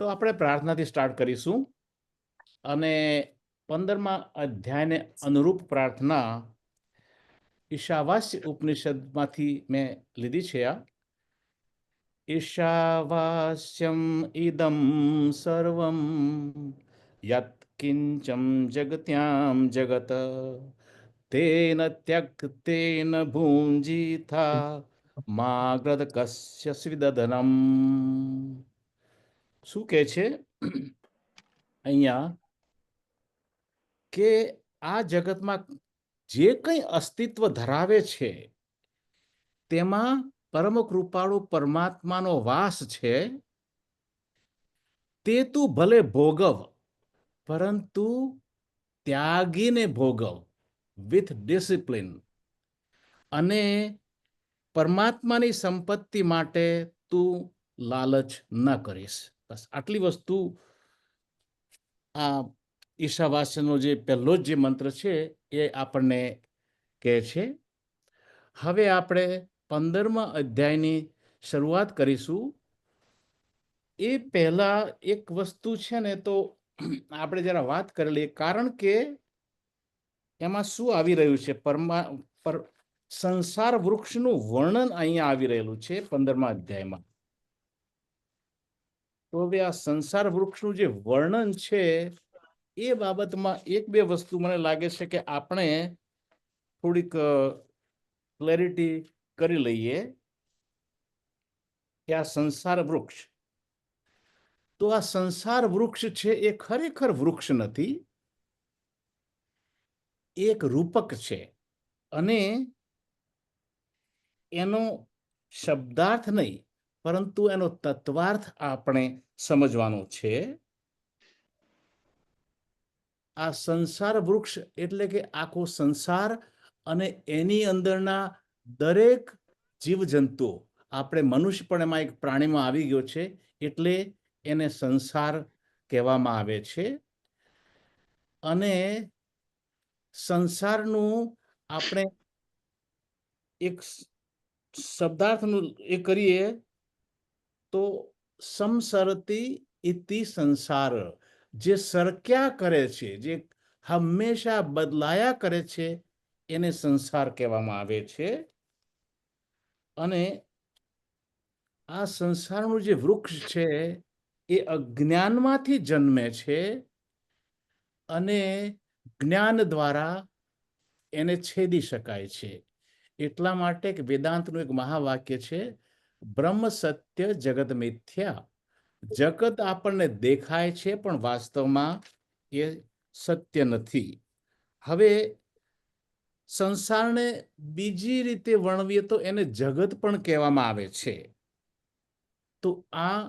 તો આપણે પ્રાર્થનાથી સ્ટાર્ટ કરીશું અને 15મા અધ્યાયને અનુરૂપ પ્રાર્થના ઈશાવાસ્ય ઉપનિષદમાંથી મેં લીધી છે. આ ઈશાવાસ્યમ ઇદમ સર્વમ યત્ કિંચમ જગત્યામ જગત તેન ત્યક્તેન ભુંજીથા માગ્રદ કસ્ય સ્વિદધનમ. શું કહે છે અહીંયા કે આ જગતમાં જે કંઈ અસ્તિત્વ ધરાવે છે તેમાં પરમ કૃપાળુ પરમાત્માનો વાસ છે. તે તું ભલે ભોગવ, પરંતુ ત્યાગીને ભોગવ વિથ ડિસિપ્લિન, અને પરમાત્માની સંપત્તિ માટે તું લાલચ ન કરીશ. બસ આટલી વસ્તુ આ ઈશાવાસ્યનો જે પહેલો જ જે મંત્ર છે એ આપણને કહે છે. હવે આપણે 15મા અધ્યાયની શરૂઆત કરીશું. એ પહેલા એક વસ્તુ છે ને, તો આપણે જરા વાત કરેલી, કારણ કે એમાં શું આવી રહ્યું છે, સંસાર વૃક્ષનું વર્ણન અહીંયા આવી રહેલું છે 15મા અધ્યાયમાં. તો હવે આ સંસાર વૃક્ષનું જે વર્ણન છે એ બાબતમાં એક બે વસ્તુ મને લાગે છે કે આપણે થોડીક ક્લેરિટી કરી લઈએ કે આ સંસાર વૃક્ષ, તો આ સંસાર વૃક્ષ છે એ ખરેખર વૃક્ષ નથી, એક રૂપક છે. અને એનો શબ્દાર્થ નહીં, પરંતુ એનો તત્વાર્થ આપણે સમજવાનો છે. આ સંસાર વૃક્ષ એટલે કે આખો સંસાર અને એની અંદરના દરેક જીવજંતુઓ, આપણે મનુષ્ય પણ એમાં એક પ્રાણીમાં આવી ગયો છે, એટલે એને સંસાર કહેવામાં આવે છે. અને સંસારનું આપણે એક શબ્દાર્થનું એ કરીએ તો સંસરતી ઇતિ સંસાર, જે સરક્યા કરે છે, જે હંમેશા બદલાયા કરે છે, એને સંસાર કહેવામાં આવે છે. અને આ સંસારનું જે વૃક્ષ છે એ અજ્ઞાનમાંથી જન્મે છે, અને જ્ઞાન દ્વારા એને છેદી શકાય છે. એટલા માટે કે વેદાંતનું એક મહાવાક્ય છે, બ્રહ્મ સત્ય જગત મિથ્યા. જગત આપણને દેખાય છે પણ વાસ્તવમાં એ સત્ય નથી. હવે સંસારને બીજી રીતે વર્ણવીએ તો એને જગત પણ કહેવામાં આવે છે. તો આ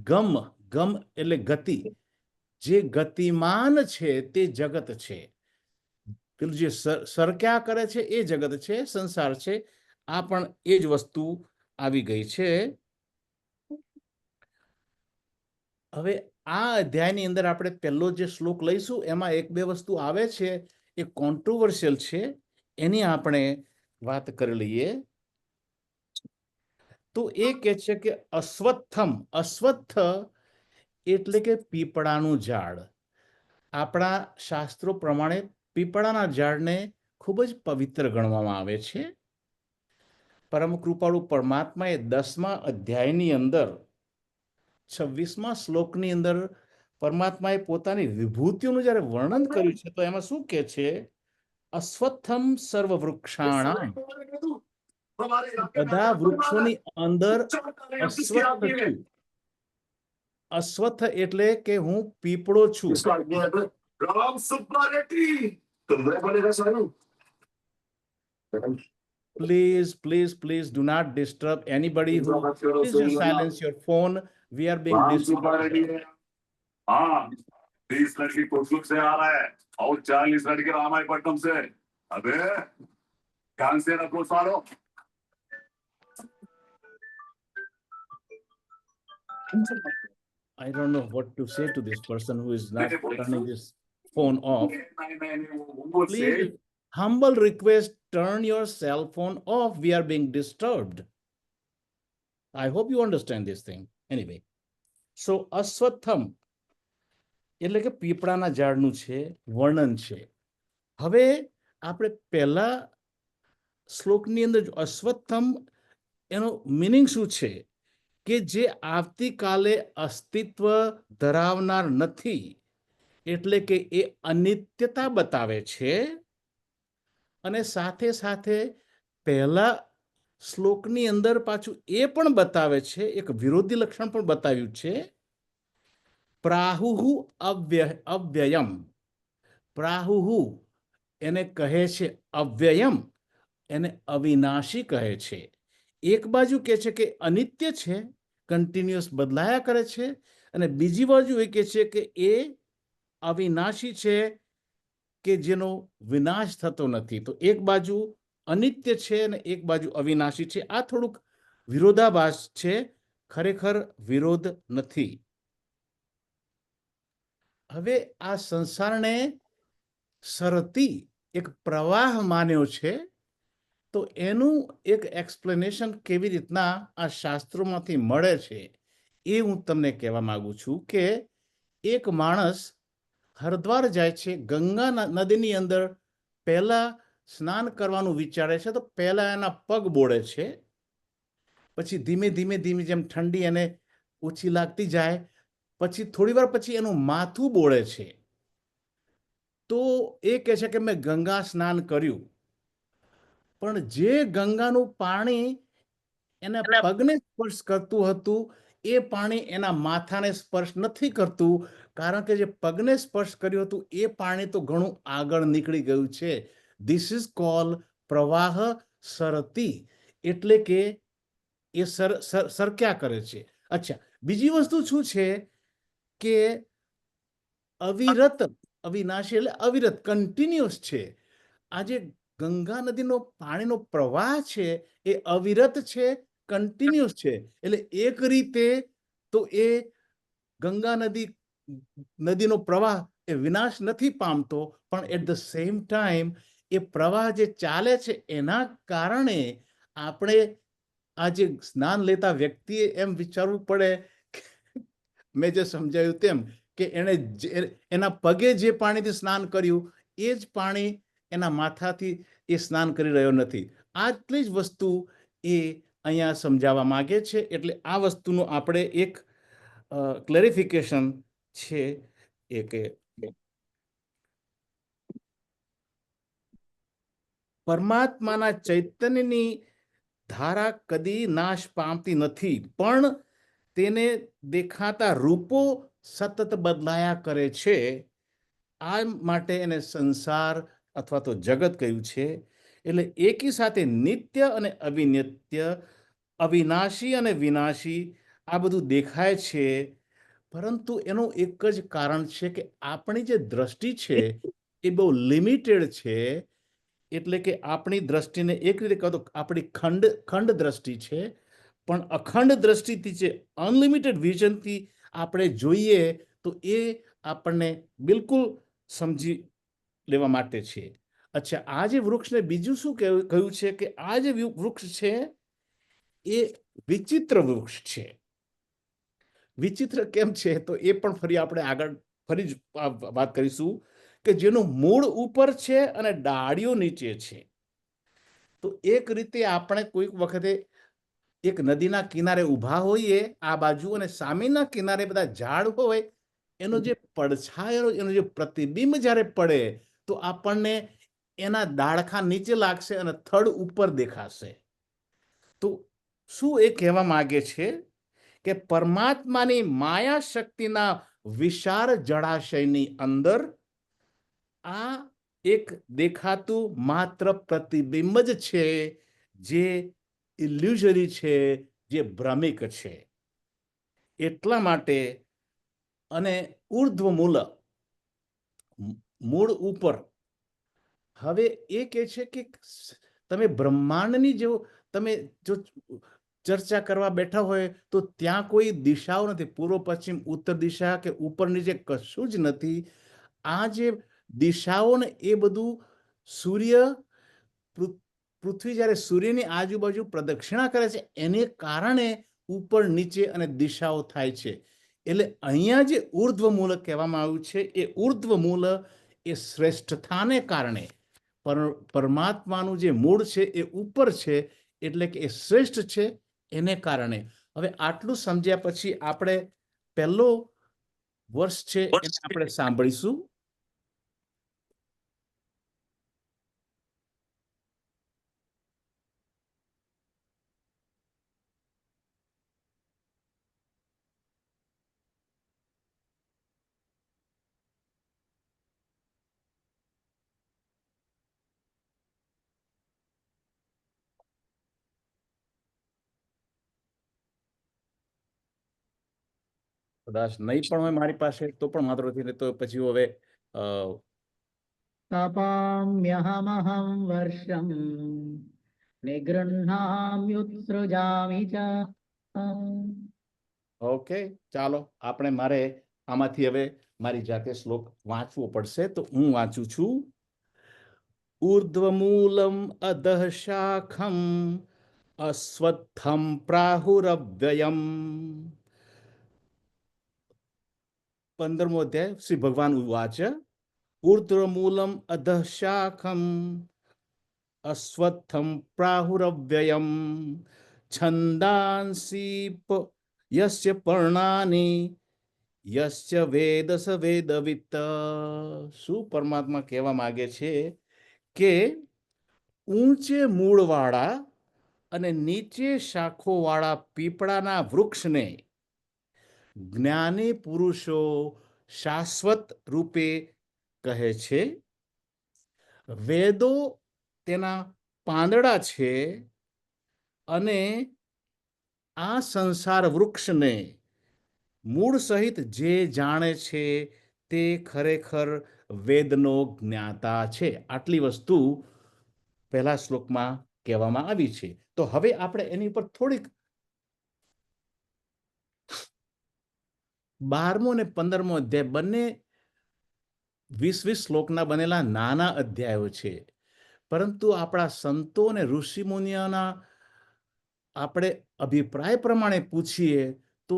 ગમ એટલે ગતિ, જે ગતિમાન છે તે જગત છે. પેલું જે સરક્યા કરે છે એ જગત છે, સંસાર છે. આ પણ એ જ વસ્તુ આવી ગઈ છે. હવે આ અધ્યાયની અંદર આપણે પહેલો જે શ્લોક લઈશું એમાં એક બે વસ્તુ આવે છે, એ કોન્ટ્રોવર્શિયલ છે, એની આપણે વાત કરી લઈએ. તો એ કહે છે કે અશ્વત્થમ, અશ્વત્થ એટલે કે પીપળાનું ઝાડ. આપણા શાસ્ત્રો પ્રમાણે પીપળાના ઝાડને ખૂબ જ પવિત્ર ગણવામાં આવે છે. પરમ કૃપાળુ પરમાત્માએ 10મા અધ્યાયની અંદર 26મા શ્લોકની અંદર પરમાત્માએ પોતાની વિભૂતિઓનું જ્યારે વર્ણન કર્યું છે તો એમાં શું કહે છે, અશ્વત્થમ સર્વ વૃક્ષાણામ, બધા વૃક્ષોની અંદર અશ્વત્થ છું. અશ્વત્થ એટલે કે હું પીપળો છું. Please do not disturb anybody. Please just silence your phone. We are being disturbed. हाँ, 30 लड़की कोटलुक से आ रहा है और 40 लड़के रामायपट्टनम से. अबे ध्यान से रखो सारो. I don't know what to say to this person who is not turning this phone off. Please, humble request, turn your cell phone off. We are being disturbed. I hope you understand this thing. Anyway, સો અશ્વત્થમ એટલે કે પીપળાના ઝાડનું છે વર્ણન છે. હવે આપણે પહેલા શ્લોકની અંદર અશ્વત્થમ એનો મિનિંગ શું છે કે જે આવતીકાલે અસ્તિત્વ ધરાવનાર નથી, એટલે કે એ અનિત્યતા બતાવે છે. અને સાથે સાથે પહેલા શ્લોકની અંદર પાછું એ પણ બતાવે છે, એક વિરોધી લક્ષણ પણ બતાવ્યું છે, પ્રાહુહુ અવ્યયમ. પ્રાહુહુ એને કહે છે અવ્યયમ, એને અવિનાશી કહે છે. એક બાજુ કહે છે કે અનિત્ય છે, કન્ટિન્યુઅસ બદલાયા કરે છે, અને બીજી બાજુ એ કહે છે કે એ અવિનાશી છે, કે જેનો વિનાશ થતો નથી. તો એક બાજુ અનિત્ય છે અને એક બાજુ અવિનાશી છે. આ થોડુંક વિરોધાભાસ છે, ખરેખર વિરોધ નથી. હવે આ સંસારને સરતી એક પ્રવાહ માન્યો છે, તો એનું એક એક્સપ્લેનેશન કેવી રીતના આ શાસ્ત્રોમાંથી મળે છે એ હું તમને કહેવા માંગુ છું. કે એક માણસ હરિદ્વાર જાય છે, ગંગા નદીની અંદર પહેલા સ્નાન કરવાનું વિચારે છે, તો પહેલા એના પગ બોળે છે, પછી ધીમે ધીમે ધીમે જેમ ઠંડી એને ઓછી લાગતી જાય, પછી થોડી વાર પછી એનું માથું બોળે છે. તો એ કહે છે કે મેં ગંગા સ્નાન કર્યું, પણ જે ગંગાનું પાણી એના પગને સ્પર્શ કરતું હતું એ પાણી એના માથાને સ્પર્શ નથી કરતું, કારણ કે જે પગને સ્પર્શ કર્યું હતું એ પાણી તો ઘણું આગળ નીકળી ગયું છે. ધીસ ઇઝ કોલ પ્રવાહ સરતી, એટલે કે એ સરક્યા કરે છે. અચ્છા, બીજી વસ્તુ શું છે કે અવિરત, અવિનાશી એટલે અવિરત, કન્ટિન્યુઅસ છે. આજે ગંગા નદીનો પાણીનો પ્રવાહ છે એ અવિરત છે, કન્ટિન્યુઅસ છે. એટલે એક રીતે તો એ ગંગા નદીનો પ્રવાહ એ વિનાશ નથી પામતો, પણ એટ ધ સેમ ટાઈમ એ પ્રવાહ જે ચાલે છે એના કારણે આપણે આજે સ્નાન લેતા વ્યક્તિએ એમ વિચારવું પડે, મેં જે સમજાયું તેમ, કે એણે એના પગે જે પાણીથી સ્નાન કર્યું એ જ પાણી એના માથાથી એ સ્નાન કરી રહ્યો નથી. આટલી જ વસ્તુ એ અહીંયા સમજાવવા માંગે છે. એટલે આ વસ્તુનું આપણે એક ક્લેરિફિકેશન છે એ કે પરમાત્માના ચૈતન્યની ધારા કદી નાશ પામતી નથી, પણ તેને દેખાતા રૂપો સતત બદલાયા કરે છે. આ માટે એને સંસાર અથવા તો જગત કહ્યું છે. એટલે એકી સાથે નિત્ય અને અવિનિત્ય, અવિનાશી અને વિનાશી આ બધું દેખાય છે, પરંતુ એનું એક જ કારણ છે કે આપણી જે દ્રષ્ટિ છે એ બહુ લિમિટેડ છે. એટલે કે આપણી દ્રષ્ટિને એક રીતે કહો તો આપણી ખંડ દ્રષ્ટિ છે, પણ અખંડ દ્રષ્ટિથી જે અનલિમિટેડ વિઝનથી આપણે જોઈએ તો એ આપણને બિલકુલ સમજી લેવા માટે છે. અચ્છા, આ જે વૃક્ષને બીજું શું કહ્યું છે કે આ જે વૃક્ષ છે એ વિચિત્ર વૃક્ષ છે. વિચિત્ર કેમ છે તો એ પણ ફરી આપણે આગળ ફરી વાત કરીશું, કે જેનું મૂળ ઉપર છે અને ડાળીઓ નીચે છે. તો એક રીતે આપણે કોઈક વખતે એક નદીના કિનારે ઊભા હોઈએ આ બાજુ, અને સામેના કિનારે બધા ઝાડ હોય, એનો જે પડછાયો, એનો જે પ્રતિબિંબ જ્યારે પડે તો આપણને એના ડાળખા નીચે લાગશે અને થડ ઉપર દેખાશે. તો શું એ કહેવા માંગે છે કે પરમાત્માની માયા શક્તિના વિશાળ જળાશયની અંદર આ એક દેખાતું માત્ર પ્રતિબિંબ જ છે, જે ઇલ્યુઝરી છે, જે ભ્રમિક છે. એટલા માટે અને ઉર્ધ્વ મૂળ ઉપર. હવે એ કહે છે કે તમે બ્રહ્માંડની તમે જો ચર્ચા કરવા બેઠા હોય તો ત્યાં કોઈ દિશાઓ નથી, પૂર્વ પશ્ચિમ ઉત્તર દિશા કે ઉપર નીચે કશું જ નથી. આ જે દિશાઓ ને એ બધું સૂર્ય, પૃથ્વી જ્યારે સૂર્યની આજુબાજુ પ્રદક્ષિણા કરે છે એને કારણે ઉપર નીચે અને દિશાઓ થાય છે. એટલે અહીંયા જે ઉર્ધ્વમૂલ કહેવામાં આવ્યું છે એ ઉર્ધ્વમૂલ એ શ્રેષ્ઠતાને કારણે પરમાત્માનું જે મૂળ છે એ ઉપર છે, એટલે કે એ શ્રેષ્ઠ છે એને કારણે. હવે આટલું સમજ્યા પછી આપણે પહેલો વર્ષ છે એને આપણે સાંભળીશું. કદાચ નહીં પણ હોય મારી પાસે તો પણ વાંધો નથી, ને તો પછી હવે तपाम्यहमहं वर्षं निगृह्णाम्युत्सृजामि च. ઓકે, ચાલો આપણે મારે આમાંથી હવે મારી જાતે શ્લોક વાંચવો પડશે, તો હું વાંચું છું. ઉર્ધ્વમૂલમ અધઃ શાખમ અશ્વત્થમ પ્રાહુરવ્યયમ. 15મો અધ્યાય શ્રી ભગવાન ઉવાચ ઉર્ધ્વમૂલમ અધઃ શાખમ અશ્વત્થમ પ્રાહુરવ્યયમ છંદાંસી યસ્ય પર્ણાનિ યસ્ય વેદ સ વેદવિત્ત. શું પરમાત્મા કહેવા માંગે છે કે ઊંચે મૂળવાળા અને નીચે શાખોવાળા પીપળાના વૃક્ષને જ્ઞાની પુરુષો શાશ્વત રૂપે કહે છે. વેદો તેના પાંદડા છે અને આ સંસાર વૃક્ષને મૂળ સહિત જે જાણે છે તે ખરેખર વેદનો જ્ઞાતા છે. આટલી વસ્તુ પહેલા શ્લોકમાં કહેવામાં આવી છે. તો હવે આપણે એની ઉપર થોડીક 12મો અને 15મો અધ્યાય બંને 20-20 શ્લોકના બનેલા નાના અધ્યાયો છે, પરંતુ આપણા સંતો અને ઋષિમુનિઓના આપણે અભિપ્રાય પ્રમાણે પૂછીએ તો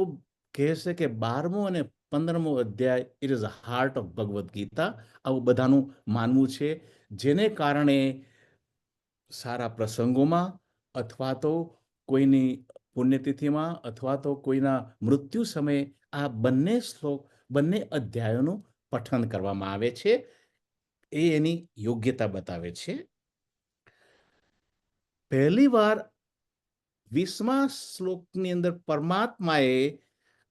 કહેશે કે 12મો અને 15મો અધ્યાય it is a heart of Bhagavad Gita. આવું બધાનું માનવું છે, જેને કારણે સારા પ્રસંગોમાં અથવા તો કોઈની પુણ્યતિથિમાં અથવા તો કોઈના મૃત્યુ સમયે આ બંને શ્લોક બંને અધ્યાયોનું પઠન કરવામાં આવે છે. એ એની યોગ્યતા બતાવે છે. પહેલી વાર 20મા શ્લોકની અંદર પરમાત્માએ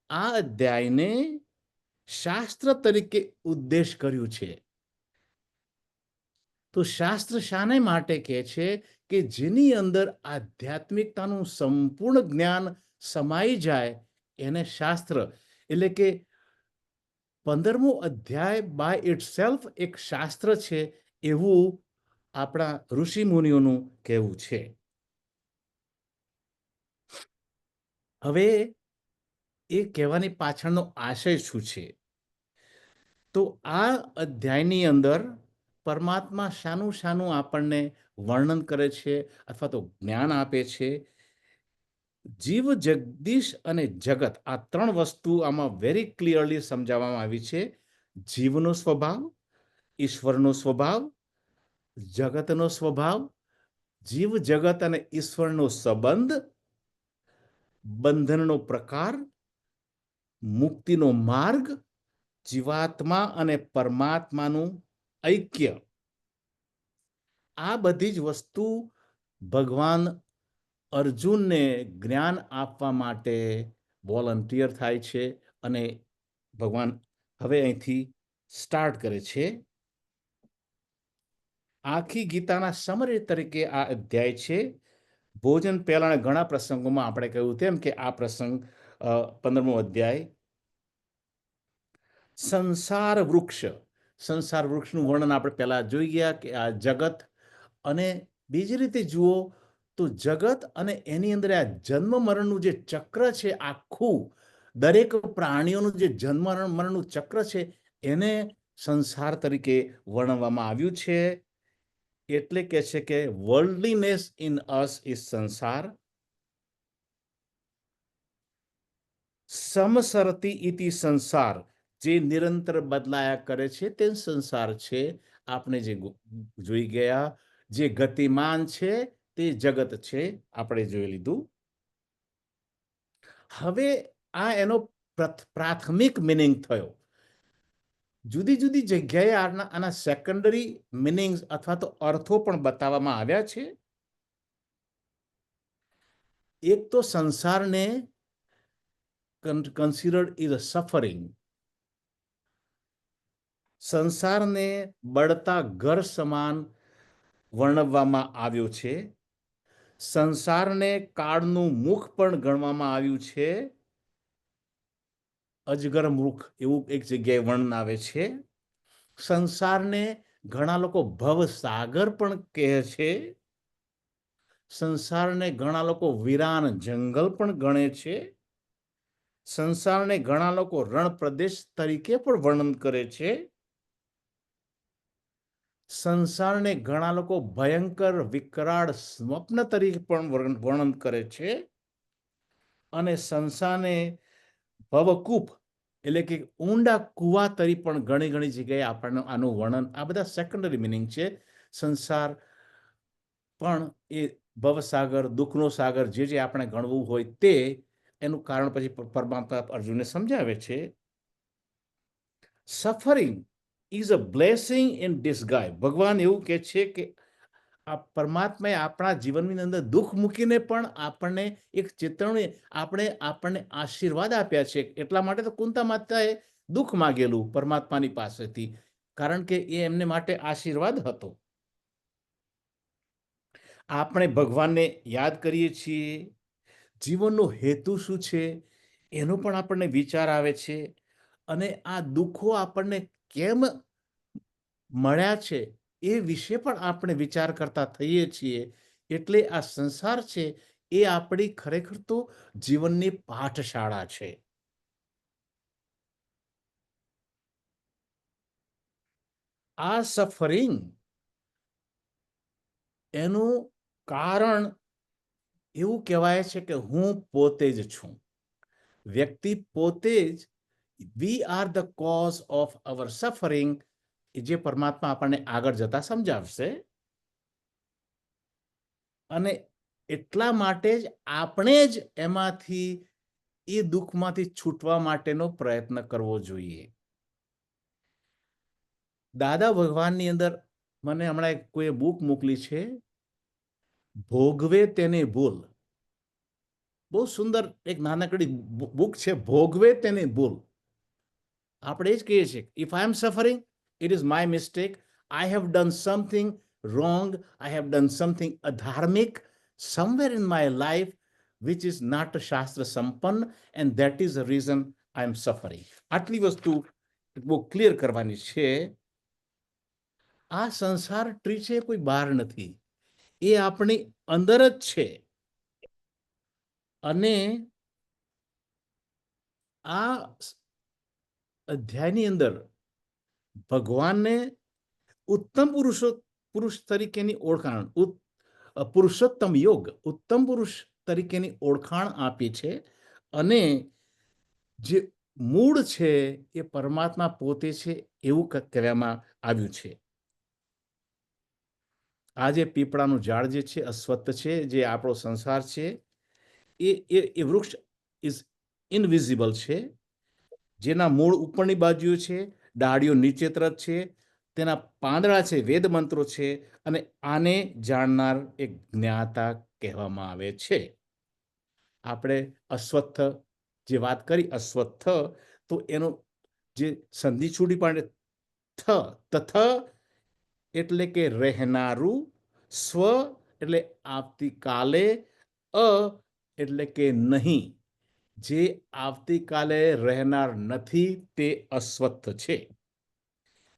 આ અધ્યાયને શાસ્ત્ર તરીકે ઉદ્દેશ કર્યું છે. તો શાસ્ત્ર શાને માટે કહે છે કે જેની અંદર આધ્યાત્મિકતાનું સંપૂર્ણ જ્ઞાન સમાઈ જાય એને શાસ્ત્ર. એટલે કે 15મો અધ્યાય બાય ઇટ સેલ્ફ એક શાસ્ત્ર છે, એવું આપણા ઋષિ મુનિઓનું કહેવું છે. હવે એ કહેવાની પાછળનો આશય શું છે? તો આ અધ્યાયની અંદર પરમાત્મા શાનું શાનું આપણને વર્ણન કરે છે અથવા તો જ્ઞાન આપે છે. જીવ, જગદીશ અને જગત, આ 3 વસ્તુ આમાં વેરી ક્લિયરલી સમજાવવામાં આવી છે. જીવનો સ્વભાવ, ઈશ્વરનો સ્વભાવ, જગતનો સ્વભાવ, જીવ જગત અને ઈશ્વરનો સંબંધ, બંધનનો પ્રકાર, મુક્તિનો માર્ગ, જીવાત્મા અને પરમાત્માનું ઐક્ય. આ બધી જ વસ્તુ ભગવાન અર્જુનને જ્ઞાન આપવા માટે વોલન્ટિયર થાય છે અને ભગવાન હવે અહીંથી સ્ટાર્ટ કરે છે. આખી ગીતાના સમરી તરીકે આ અધ્યાય છે. ભોજન પહેલાના ઘણા પ્રસંગોમાં આપણે કહ્યું તેમ કે આ પ્રસંગ 15મો અધ્યાય સંસાર વૃક્ષનું વર્ણન આપણે પહેલા જોઈ ગયા કે આ જગત, અને બીજી રીતે જુઓ તો જગત અને એની અંદર આ જન્મ મરણનું જે ચક્ર છે, આખું દરેક પ્રાણીઓનું જે જન્મ મરણનું ચક્ર છે એને સંસાર તરીકે વર્ણવવામાં આવ્યું છે. એટલે કે છે કે વર્લ્ડલીનેસ ઇન અસ ઇઝ સંસાર, સમસરતી ઇતિ સંસાર, જે નિરંતર બદલાયા કરે છે તે સંસાર છે. આપણે જે જોઈ ગયા, જે ગતિમાન છે તે જગત છે, આપણે જોઈ લીધું. હવે આ એનો પ્રાથમિક મિનિંગ થયો. જુદી જુદી જગ્યાએ આના સેકન્ડરી મિનિંગ્સ અથવા તો અર્થો પણ બતાવવામાં આવ્યા છે. એક તો સંસારને considered is a suffering. સંસારને બળતા ઘર સમાન વર્ણવવામાં આવ્યો છે. સંસારને કાળનું મુખ પણ ગણવામાં આવ્યું છે. અજગર મુખ એવું એક જગ્યાએ વર્ણન આવે છે. સંસારને ઘણા લોકો ભવસાગર પણ કહે છે. સંસારને ઘણા લોકો વિરાન જંગલ પણ ગણે છે. સંસારને ઘણા લોકો રણ પ્રદેશ તરીકે પણ વર્ણન કરે છે. સંસારને ઘણા લોકો ભયંકર વિકરાળ સ્વપ્ન તરીકે પણ વર્ણન કરે છે. અને સંસારને ભવકૂપ એટલે કે ઊંડા કુવા તરીકે પણ ઘણી ઘણી જગ્યાએ આપણને આનું વર્ણન, આ બધા સેકન્ડરી મિનિંગ છે. સંસાર પણ એ ભવસાગર, દુઃખનો સાગર જે આપણે ગણવું હોય તે એનું કારણ પછી પરમાત્મા અર્જુનને સમજાવે છે. Suffering is a blessing in disguise. ભગવાન એવું કહે છે કે આ પરમાત્માએ આપણા જીવનની અંદર દુઃખ મૂકીને પણ આપણને એક ચેતવણી, આપણને આશીર્વાદ આપ્યા છે. એટલા માટે તો કુંતા માતાએ દુઃખ માગેલું પરમાત્માની પાસેથી, કારણ કે એ એમને માટે આશીર્વાદ હતો. આપણે ભગવાનને યાદ કરીએ છીએ. જીવનનો હેતુ શું છે એનો પણ આપણને વિચાર આવે છે. અને આ દુઃખો આપણને કેમ મળ્યા છે એ વિશે પણ આપણે વિચાર કરતા થઈએ છીએ. એટલે આ સંસાર છે એ આપણી ખરેખર તો જીવનની પાઠશાળા છે. આ સફરિંગ એનું કારણ એવું કહેવાય છે કે હું પોતે જ છું. વ્યક્તિ પોતે જ, we are the cause of our suffering, જે પરમાત્મા આપણને આગળ જતા સમજાવશે. અને એટલા માટે જ આપણે જ એમાંથી, એ દુઃખમાંથી છૂટવા માટેનો પ્રયત્ન કરવો જોઈએ. દાદા ભગવાનની અંદર મને હમણાં કોઈ બુક મોકલી છે, ભોગવે તેને ભૂલ. બહુ સુંદર એક નાનકડી બુક છે, ભોગવે તેને ભૂલ. આપણે જ કહીએ છીએ, if I am suffering, it is my mistake. I have done something wrong, I have done something adharmic somewhere in my life which is not Shastra Sampann, and that is the reason I am suffering. આટલી વસ્તુ બહુ clear કરવાની છે. આ સંસાર tree છે, કોઈ બહાર નથી, એ આપણી અંદર જ છે. અને આ અધ્યાયની અંદર ભગવાનને ઉત્તમ પુરુષ તરીકેની ઓળખાણ, પુરુષોત્તમ યોગ, ઉત્તમ પુરુષ તરીકેની ઓળખાણ આપી છે. અને જે મૂળ છે એ પરમાત્મા પોતે છે એવું કહેવામાં આવ્યું છે. આ જે પીપળાનું ઝાડ જે છે, અશ્વત્થ છે, જે આપણો સંસાર છે, એ વૃક્ષ ઇઝ ઇનવિઝિબલ છે. જેના મૂળ ઉપરની બાજુ છે, ડાળીઓ નીચે તરફ છે, તેના પાંદડા છે, વેદ મંત્રો છે. અને આને જાણનાર એક જ્ઞાતા કહેવામાં આવે છે. આપણે અશ્વત્થ જે વાત કરી, અશ્વત્થ, તો એનો જે સંધિ છૂટી પાડે તથ એટલે કે રહેનારું, સ્વ એટલે આવતીકાલે, અ એટલે કે નહીં. જે આવતીકાલે રહેનાર નથી તે અશ્વત્થ છે.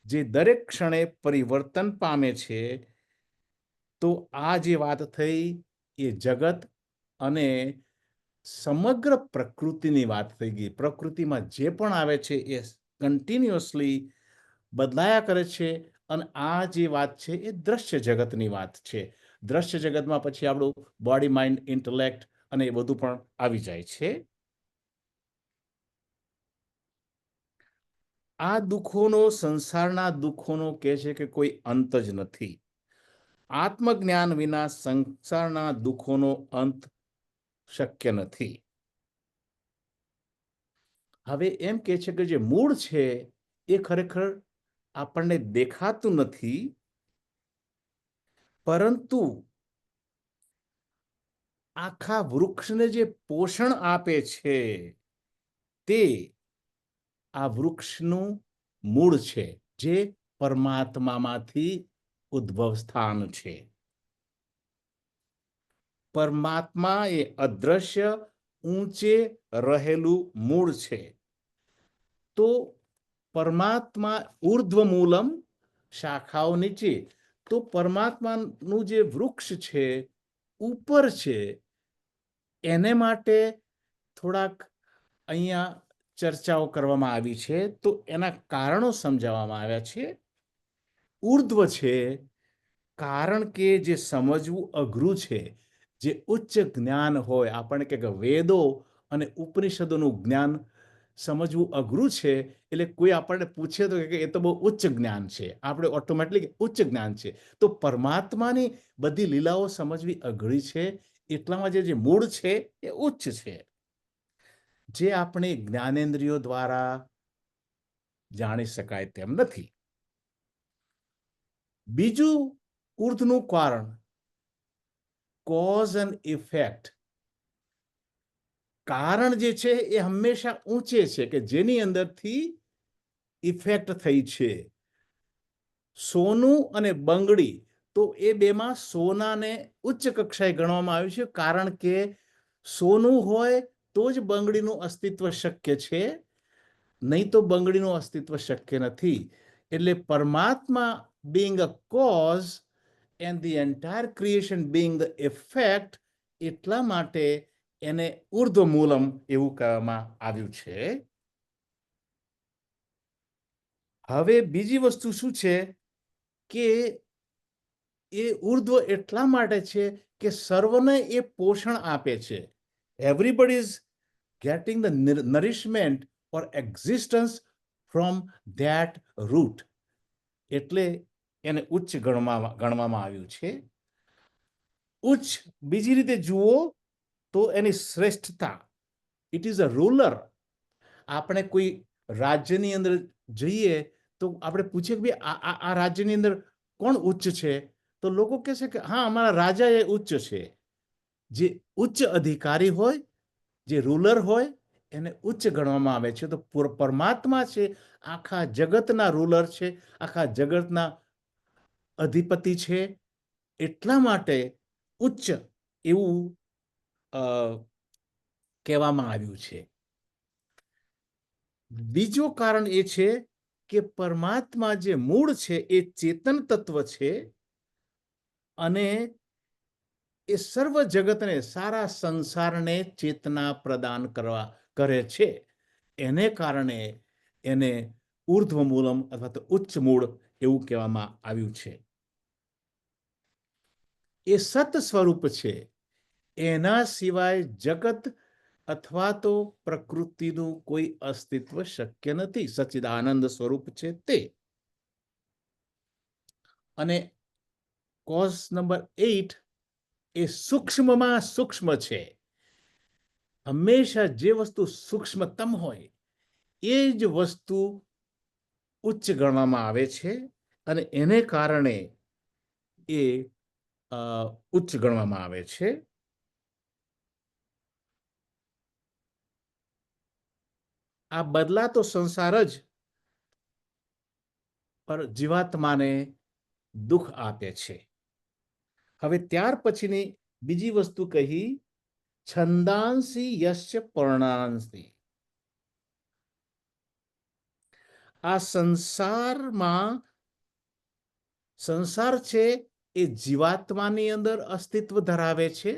જે દરેક ક્ષણે પરિવર્તન પામે છે. તો આ જે વાત થઈ એ જગત અને સમગ્ર પ્રકૃતિની વાત થઈ ગઈ. પ્રકૃતિમાં જે પણ આવે છે એ કન્ટિન્યુઅસલી બદલાયા કરે છે. અને આ જે વાત છે એ દ્રશ્ય જગતની વાત છે. દ્રશ્ય જગતમાં પછી આપણું બોડી, માઇન્ડ, ઇન્ટેલેક્ટ અને એ બધું પણ આવી જાય છે. આ દુઃખોનો, સંસારના દુઃખોનો કહે છે કે કોઈ અંત જ નથી. આત્મજ્ઞાન વિના સંસારના દુઃખોનો અંત શક્ય નથી. હવે એમ કે છે કે જે મૂળ છે એ ખરેખર આપણને દેખાતું નથી, પરંતુ આખા વૃક્ષને જે પોષણ આપે છે તે આ વૃક્ષનું મૂળ છે, જે પરમાત્મામાંથી ઉદ્ભવ સ્થાન છે. પરમાત્મા એ અદ્રશ્ય ઊંચે રહેલું મૂળ છે. તો પરમાત્મા ઉર્ધ્વ મૂલમ, શાખાઓ નીચે. તો પરમાત્માનું જે વૃક્ષ છે ઉપર છે, એને માટે થોડાક અહીંયા ચર્ચાઓ કરવામાં આવી છે. તો એના કારણો સમજાવવામાં આવ્યા છે. ઉર્ધ્વ છે કારણ કે જે સમજવું અઘરું છે, જે ઉચ્ચ જ્ઞાન હોય, આપણને કે વેદો અને ઉપનિષદોનું જ્ઞાન સમજવું અઘરું છે, એટલે કોઈ આપણને પૂછે તો કે એ તો બહુ ઉચ્ચ જ્ઞાન છે, આપણે ઓટોમેટિક ઉચ્ચ જ્ઞાન છે. તો પરમાત્માની બધી લીલાઓ સમજવી અઘરી છે, એટલામાં જે મૂળ છે એ ઉચ્ચ છે, જે આપણે જ્ઞાનેન્દ્રિયો દ્વારા જાણી શકાય તેમ નથી. બીજું ઉર્ધ્વનું કારણ કોઝ એન્ડ ઇફેક્ટ. કારણ જે છે એ હંમેશા ઊંચે છે, કે જેની અંદરથી ઇફેક્ટ થઈ છે. સોનું અને બંગડી, તો એ બેમાં સોનાને ઉચ્ચ કક્ષાએ ગણવામાં આવ્યું છે, કારણ કે સોનું હોય તો જ બંગડીનું અસ્તિત્વ શક્ય છે, નહીં તો બંગડીનું અસ્તિત્વ શક્ય નથી. એટલે પરમાત્મા being a cause and the entire creation being the effect, એટલા માટે એને ઉર્ધ્વ મૂલમ એવું કહેવામાં આવ્યું છે. હવે બીજી વસ્તુ શું છે કે એ ઉર્ધ્વ એટલા માટે છે કે સર્વને એ પોષણ આપે છે. Everybody is getting the nourishment or existence from that root. એટલે એને ઉચ્ચ ગણવામાં આવ્યું છે. ઉચ્ચ બીજી રીતે જુઓ તો એની શ્રેષ્ઠતા. It is a ruler. આપણે કોઈ રાજ્યની અંદર જઈએ તો આપણે પૂછીએ કે ભાઈ આ રાજ્યની અંદર કોણ ઉચ્ચ છે, તો લોકો કહે છે કે હા, અમારા રાજા એ ઉચ્ચ છે. જે ઉચ્ચ અધિકારી હોય, જે રૂલર હોય, એને ઉચ્ચ ગણવામાં આવે છે. તો પરમાત્મા છે આખા જગતના રૂલર છે, આખા જગતના અધિપતિ છે, એટલા માટે ઉચ્ચ એવું કહેવામાં આવ્યું છે. બીજું કારણ એ છે કે પરમાત્મા જે મૂળ છે એ ચેતન તત્વ છે, અને એ સર્વ જગતને, સારા સંસારને ચેતના પ્રદાન કરે છે. એને કારણે એને ઉર્ધ્વ મૂલમ અથવા તો ઉચ્ચ મૂળ એવું કહેવામાં આવ્યું છે. એ સત સ્વરૂપ છે, એના સિવાય જગત અથવા તો પ્રકૃતિનું કોઈ અસ્તિત્વ શક્ય નથી. સચ્ચિદાનંદ સ્વરૂપ છે તે. અને કોઝ નંબર 8 એ સૂક્ષ્મમાં સૂક્ષ્મ છે. હંમેશા જે વસ્તુ સૂક્ષ્મતમ હોય એ જ વસ્તુ ઉચ્ચ ગણવામાં આવે છે, અને એને કારણે એ ઉચ્ચ ગણવામાં આવે છે. આ બદલાતો સંસાર જ પર જીવાત્માને દુઃખ આપે છે. હવે ત્યાર પછીની બીજી વસ્તુ કહી, છંદાંસી યસ્ય પર્ણાંસી. આ સંસાર છે એ જીવાત્માની અંદર અસ્તિત્વ ધરાવે છે,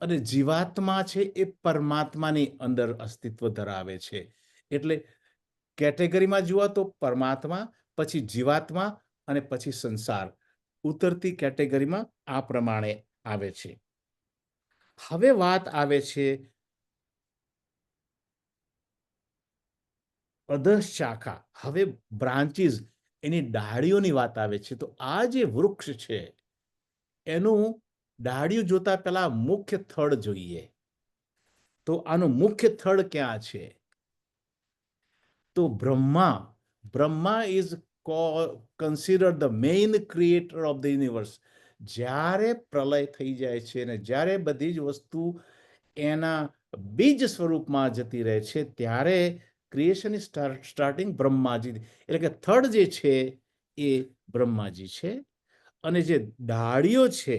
અને જીવાત્મા છે એ પરમાત્માની અંદર અસ્તિત્વ ધરાવે છે. એટલે કેટેગરીમાં જુઓ તો પરમાત્મા, પછી જીવાત્મા, અને પછી સંસાર. ઉતરતી કેટેગરીમાં આ પ્રમાણે આવે છે. હવે વાત આવે છે અધઃ શાખા, હવે બ્રાન્ચીસ, એની ડાળીઓની વાત આવે છે. તો આ જે વૃક્ષ છે એનું ડાળીઓ જોતા પહેલા મુખ્ય થડ જોઈએ. તો આનું મુખ્ય થડ ક્યાં છે? તો Brahma is considered the main creator of the universe. જ્યારે પ્રલય થઈ જાય છે અને જ્યારે બધી જ વસ્તુ એના બીજ સ્વરૂપમાં જતી રહે છે ત્યારે ક્રિએશનની સ્ટાર્ટિંગ બ્રહ્માજી, એટલે કે થર્ડ જે છે એ બ્રહ્માજી છે. અને જે ડાળીઓ છે,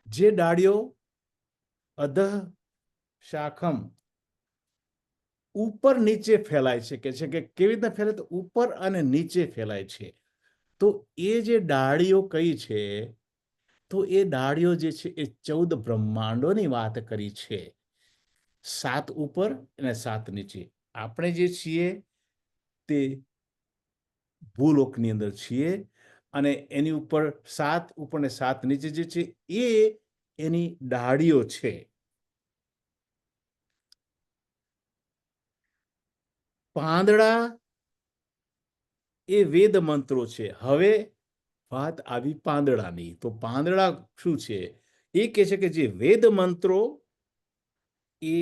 જે ડાળીઓ અધઃ શાખમ ઉપર નીચે ફેલાય છે, કે કેવી રીતના ફેલાય, તો ઉપર અને નીચે ફેલાય છે. તો એ જે ડાળીઓ કઈ છે, તો એ ડાળીઓ જે છે એ 14 બ્રહ્માંડોની વાત કરી છે. 7 ઉપર અને 7 નીચે. આપણે જે છીએ તે ભૂલોકની અંદર છીએ અને એની ઉપર 7 ઉપર ને 7 નીચે જે છે એ એની ડાળીઓ છે. પાંદડા એ વેદ મંત્રો છે. હવે વાત આવી પાંદડાની. તો પાંદડા શું છે? એ કહે છે કે જે વેદ મંત્રો એ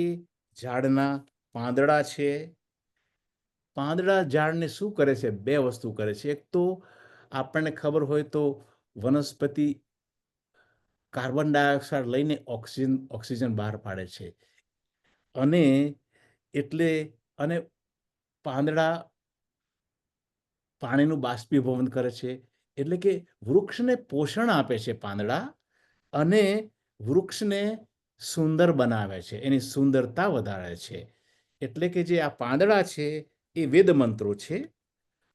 ઝાડના પાંદડા છે. પાંદડા ઝાડને શું કરે છે? 2 વસ્તુ કરે છે. એક તો આપણને ખબર હોય તો વનસ્પતિ કાર્બન ડાયોક્સાઇડ લઈને ઓક્સિજન બહાર પાડે છે. અને એટલે અને પાંદડા પાણીનું બાષ્પીભવન કરે છે. એટલે કે વૃક્ષને પોષણ આપે છે પાંદડા, અને વૃક્ષને સુંદર બનાવે છે, એની સુંદરતા વધારે છે. એટલે કે જે આ પાંદડા છે એ વેદ મંત્રો છે.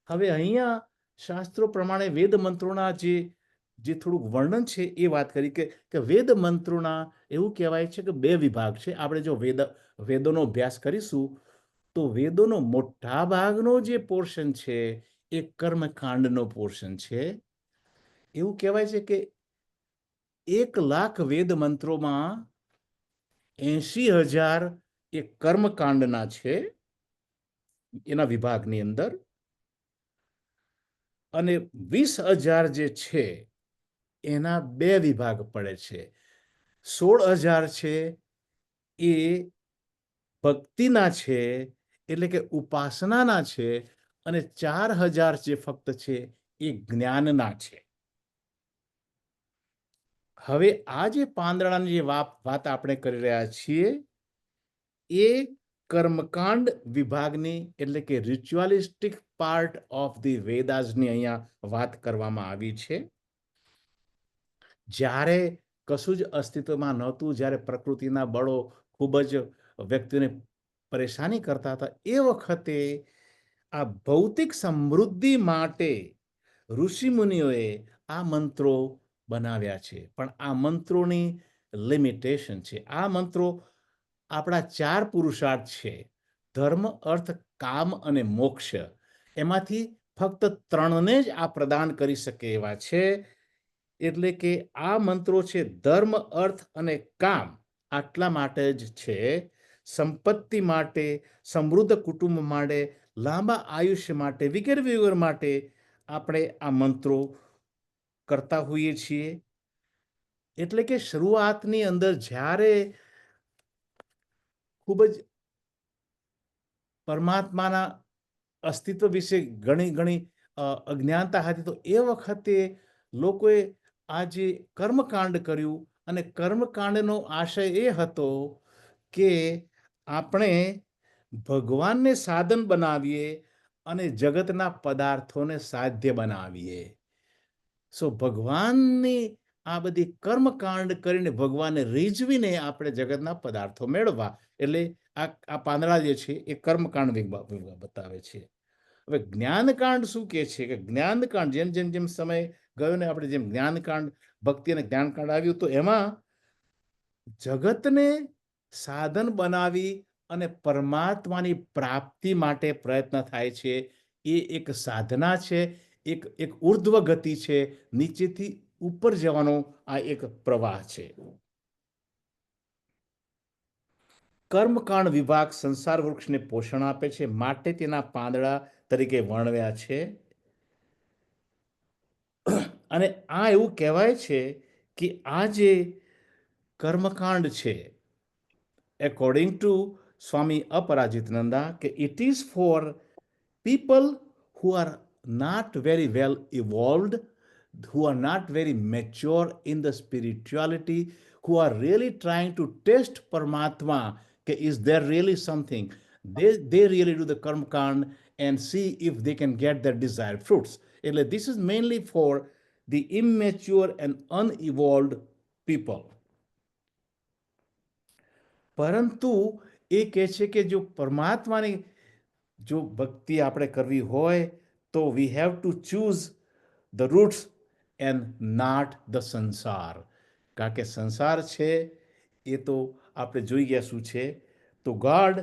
હવે અહીંયા શાસ્ત્રો પ્રમાણે વેદ મંત્રોના જે થોડુંક વર્ણન છે એ વાત કરી કે વેદ મંત્રોના એવું કહેવાય છે કે 2 વિભાગ છે. આપણે જો વેદોનો અભ્યાસ કરીશું તો વેદોનો મોટા ભાગનો જે પોર્શન છે એ કર્મકાંડનો પોર્શન છે. એવું કહેવાય છે કે 1,00,000 વેદ મંત્રોમાં 80,000 એ કર્મકાંડના છે એના વિભાગની અંદર, અને 20,000 જે છે એના 2 વિભાગ પડે છે. 16,000 છે એ ભક્તિના છે, એટલે કે ઉપાસનાના છે, અને 4,000 જે ફક્ત છે એ જ્ઞાનના છે. હવે આ જે પાંદડાની જે વાત આપણે કરી રહ્યા છીએ એ કર્મકાંડ વિભાગની, એટલે કે રિચ્યુઅલિસ્ટિક પાર્ટ ઓફ ધી વેદાસની અહીંયા વાત કરવામાં આવી છે. જ્યારે કશું જ અસ્તિત્વમાં નહોતું, જ્યારે પ્રકૃતિના બળો ખૂબ જ વ્યક્તિને પરેશાની કરતા હતા, એ વખતે આ ભૌતિક સમૃદ્ધિ માટે ઋષિમુનિઓએ આ મંત્રો બનાવ્યા છે. પણ આ મંત્રોની લિમિટેશન છે. આ મંત્રો આપણા 4 પુરુષાર્થ છે: ધર્મ, અર્થ, કામ અને મોક્ષ. એમાંથી ફક્ત 3ને જ આ પ્રદાન કરી શકે એવા છે. એટલે કે આ મંત્રો છે ધર્મ, અર્થ અને કામ આટલા માટે જ છે. સંપત્તિ માટે, સમૃદ્ધ કુટુંબ માટે, લાંબા આયુષ્ય માટે, વગેરે વગેરે માટે આપણે આ મંત્રો કરતા હોઈએ છીએ. એટલે કે શરૂઆતની અંદર જ્યારે ખૂબ જ પરમાત્માના અસ્તિત્વ વિશે ઘણી અજ્ઞાનતા હતી, તો એ વખતે લોકોએ આ જે કર્મકાંડ કર્યું, અને કર્મકાંડનો આશય એ હતો કે આપણે ભગવાનને સાધન બનાવીએ અને જગતના પદાર્થોને સાધ્ય બનાવીએ. ભગવાનની આ બધી કર્મકાંડ કરીને ભગવાનને રીઝવીને આપણે જગતના પદાર્થો મેળવવા. એટલે આ પાંદડા જે છે એ કર્મકાંડ બતાવે છે. હવે જ્ઞાનકાંડ શું કહે છે? કે જ્ઞાનકાંડ જેમ જેમ જેમ સમય ગયો ને આપણે જેમ જ્ઞાનકાંડ, ભક્તિ અને જ્ઞાનકાંડ આવ્યું, તો એમાં જગતને સાધન બનાવી અને પરમાત્માની પ્રાપ્તિ માટે પ્રયત્ન થાય છે. એ એક સાધના છે, એક ઉર્ધ્વ ગતિ છે, નીચેથી ઉપર જવાનો આ એક પ્રવાહ છે. કર્મકાંડ વિભાગ સંસાર વૃક્ષને પોષણ આપે છે, માટે તેના પાંદડા તરીકે વર્ણવ્યા છે. અને આ એવું કહેવાય છે કે આ જે કર્મકાંડ છે, એકોર્ડિંગ ટુ સ્વામી અપરાજિતનંદા, કે it is four people who are not very well evolved, who are not very mature in the spirituality, who are really trying to test Paramatma, okay, is there really something? They really do the karma kand and see if they can get their desired fruits. This is mainly for the immature and unevolved people. પરંતુ એ કહે છે કે જો પરમાત્માની જો ભક્તિ આપણે કરવી હોય તો we have to choose the roots and not the sansar. કારણ કે સંસાર છે એ તો આપણે જોઈ ગયા શું છે. તો God,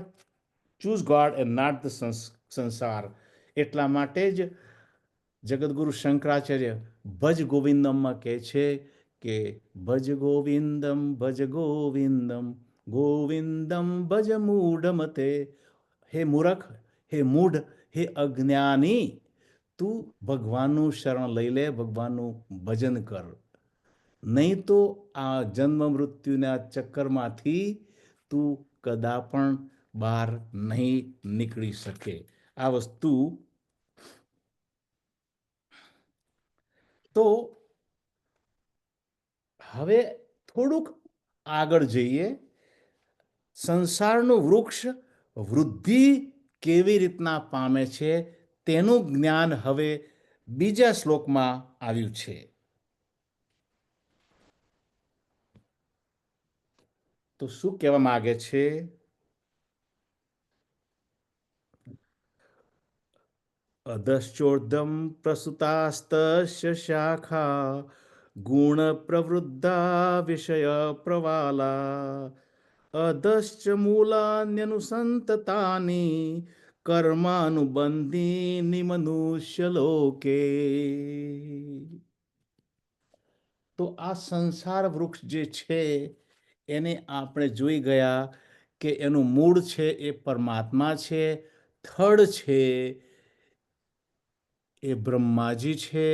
choose God and not the sansar. એટલા માટે જ જગદગુરુ શંકરાચાર્ય ભજ ગોવિંદમમાં કહે છે કે ભજ ગોવિંદમ ગોવિંદમ ભજ મૂઢમતે. હે મૂરખ, હે મૂઢ, હે અજ્ઞાની, તું ભગવાનનું શરણ લઈ લે, ભગવાનનું ભજન કર. નહીં તો આ જન્મ મૃત્યુના ચક્કરમાંથી તું કદા પણ બહાર નહીં નીકળી શકે. આ વસ્તુ તો હવે થોડુંક આગળ જઈએ. સંસારનું વૃક્ષ વૃદ્ધિ કેવી રીતના પામે છે તેનું જ્ઞાન હવે બીજા શ્લોકમાં આવ્યું છે. તો શું કહેવા માંગે છે? અધશ્ચોર્ધમ પ્રસુતાસ્તસ્ય શાખા ગુણ પ્રવૃદ્ધા વિષય પ્રવાલા અધશ્ચ મૂલાન્યનુસંતતાની કર્માનુબંધીની મનુષ્ય લોકે. તો આ સંસાર વૃક્ષ જે છે એને આપણે જોઈ ગયા કે એનું મૂળ છે એ પરમાત્મા છે, થડ છે એ બ્રહ્માજી છે,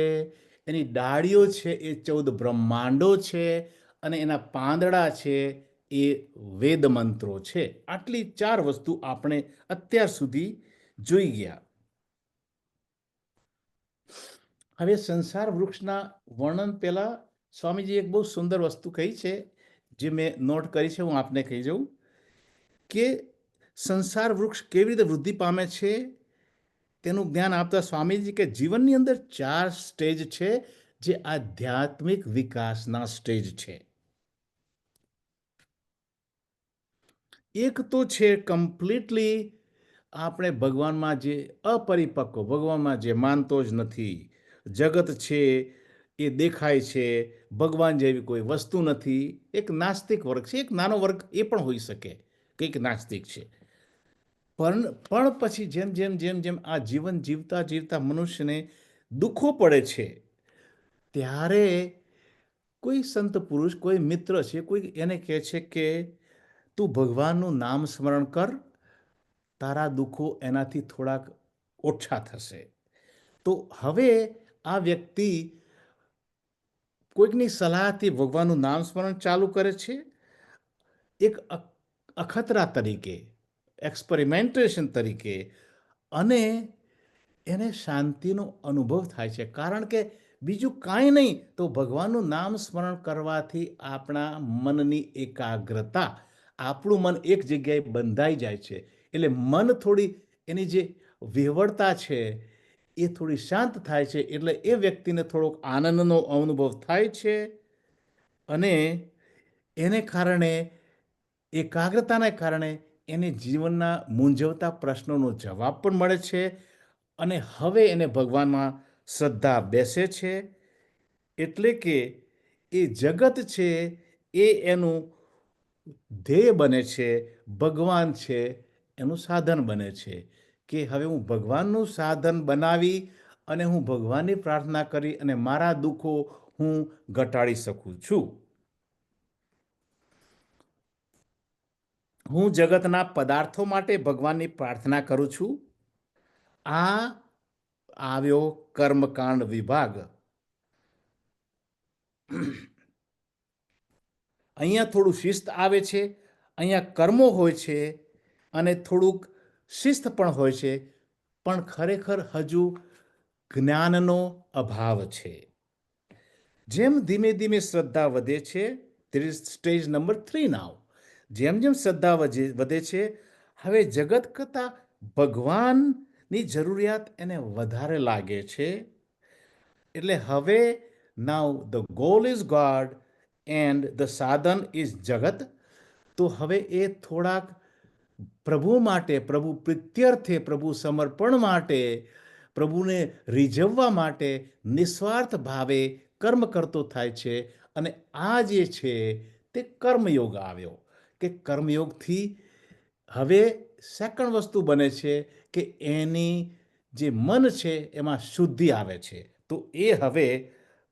એની ડાળીઓ છે એ 14 બ્રહ્માંડો છે, અને એના પાંદડા છે એ વેદ મંત્રો છે. આટલી 4 વસ્તુ આપણે અત્યાર સુધી જોઈ ગયા. હવે સંસાર વૃક્ષના વર્ણન પહેલા સ્વામીજી એક બહુ સુંદર વસ્તુ કહી છે જે મેં નોટ કરી છે, હું આપને કહી જાઉં કે સંસાર વૃક્ષ કેવી રીતે વૃદ્ધિ પામે છે તેનું જ્ઞાન આપતા સ્વામીજી કે જીવનની અંદર 4 સ્ટેજ છે જે આધ્યાત્મિક વિકાસના સ્ટેજ છે. એક તો છે કમ્પ્લીટલી આપણે ભગવાનમાં જે અપરિપક્વ, ભગવાનમાં જે માનતો જ નથી, જગત છે એ દેખાય છે, ભગવાન જેવી કોઈ વસ્તુ નથી, એક નાસ્તિક વર્ગ છે. એક નાનો વર્ગ એ પણ હોઈ શકે કે એક નાસ્તિક છે. પણ પછી જેમ જેમ જેમ જેમ આ જીવન જીવતા જીવતા મનુષ્યને દુઃખો પડે છે ત્યારે કોઈ સંત પુરુષ, કોઈ મિત્ર છે, કોઈ એને કહે છે કે તું ભગવાનનું નામ સ્મરણ કર, તારા દુઃખો એનાથી થોડાક ઓછા થશે. તો હવે આ વ્યક્તિ કોઈકની સલાહથી ભગવાનનું નામ સ્મરણ ચાલુ કરે છે, એક અખતરા તરીકે, એક્સપેરિમેન્ટેશન તરીકે, અને એને શાંતિનો અનુભવ થાય છે. કારણ કે બીજું કાંઈ નહીં તો ભગવાનનું નામ સ્મરણ કરવાથી આપણા મનની એકાગ્રતા, આપણું મન એક જગ્યાએ બંધાઈ જાય છે. એટલે મન થોડી એની જે વિહવળતા છે એ થોડી શાંત થાય છે. એટલે એ વ્યક્તિને થોડોક આનંદનો અનુભવ થાય છે, અને એને કારણે, એકાગ્રતાને કારણે એને જીવનના મૂંઝવતા પ્રશ્નોનો જવાબ પણ મળે છે, અને હવે એને ભગવાનમાં શ્રદ્ધા બેસે છે. એટલે કે એ જગત છે એ એનું ધ્યેય બને છે, ભગવાન છે એનું સાધન બને છે. કે હવે હું ભગવાનનું સાધન બનાવી અને હું ભગવાનની પ્રાર્થના કરી અને મારા દુઃખો હું ઘટાડી શકું છું. હું જગતના પદાર્થો માટે ભગવાનની પ્રાર્થના કરું છું. આ આવ્યો કર્મકાંડ વિભાગ. અહીંયા થોડું શિસ્ત આવે છે, અહીંયા કર્મો હોય છે અને થોડુંક શિસ્ત પણ હોય છે, પણ ખરેખર હજુ જ્ઞાનનો અભાવ છે. જેમ ધીમે ધીમે શ્રદ્ધા વધે છે, સ્ટેજ નંબર 3 નાવ. જેમ જેમ શ્રદ્ધા વધે છે, હવે જગત કરતાં ભગવાનની જરૂરિયાત એને વધારે લાગે છે. એટલે હવે નાવ the goal is God and the સાધન ઇઝ જગત. તો હવે એ થોડાક પ્રભુ માટે, પ્રભુ પ્રીત્યર્થે, પ્રભુ સમર્પણ માટે, પ્રભુને રીઝવવા માટે નિસ્વાર્થ ભાવે કર્મ કરતો થાય છે. અને આ જે છે તે કર્મયોગ આવ્યો કે કર્મયોગથી હવે સેકન્ડ વસ્તુ બને છે કે એની જે મન છે એમાં શુદ્ધિ આવે છે. તો એ હવે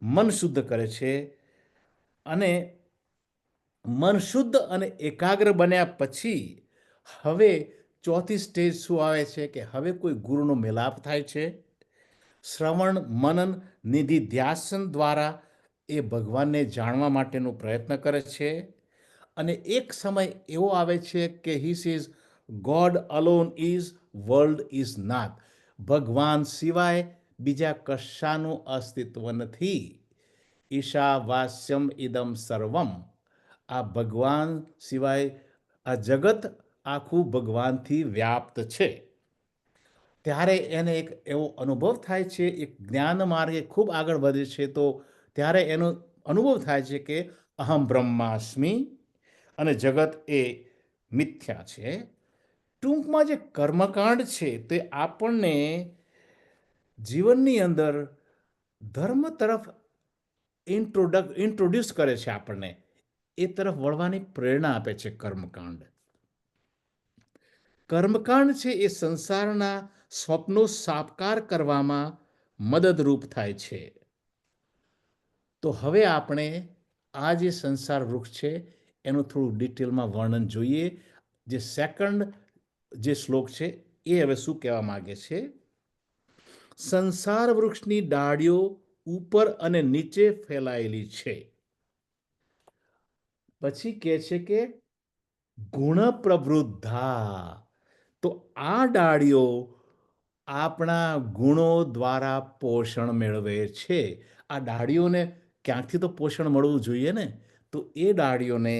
મન શુદ્ધ કરે છે અને મન શુદ્ધ અને એકાગ્ર બન્યા પછી હવે ચોથી સ્ટેજ શું આવે છે કે હવે કોઈ ગુરુનો મિલાપ થાય છે. શ્રવણ, મનન, નિધિ ધ્યાસન દ્વારા એ ભગવાનને જાણવા માટેનો પ્રયત્ન કરે છે. અને એક સમય એવો આવે છે કે he sees God alone is, world is not. ભગવાન સિવાય બીજા કશાનું અસ્તિત્વ નથી. ઈશાવાસ્યમ ઇદમ સર્વમ. આ ભગવાન સિવાય આ જગત આખું ભગવાનથી વ્યાપ્ત છે. ત્યારે એને એક એવો અનુભવ થાય છે, એક જ્ઞાન માર્ગે ખૂબ આગળ વધે છે, તો ત્યારે એનો અનુભવ થાય છે કે અહમ બ્રહ્માસ્મિ અને જગત એ મિથ્યા છે. ટૂંકમાં જે કર્મકાંડ છે તે આપણને જીવનની અંદર ધર્મ તરફ ઇન્ટ્રોડ્યુસ કરે છે, આપણને એ તરફ વળવાની પ્રેરણા આપે છે. કર્મકાંડ કર્મકાંડ છે એ સંસારના સ્વપ્નો સાકાર કરવામાં મદદરૂપ થાય છે. તો હવે આપણે આ જે સંસાર વૃક્ષ છે એનું થોડું ડિટેલમાં વર્ણન જોઈએ. જે સેકન્ડ જે શ્લોક છે એ હવે શું કહેવા માંગે છે. સંસાર વૃક્ષની ડાળીઓ ઉપર અને નીચે ફેલાયેલી છે. પછી કહે છે કે ગુણ પ્રવૃદ્ધા. તો આ ડાળીઓ આપણા ગુણો દ્વારા પોષણ મેળવે છે. આ ડાળીઓને ક્યાંકથી તો પોષણ મળવું જોઈએ ને. તો એ ડાળીઓને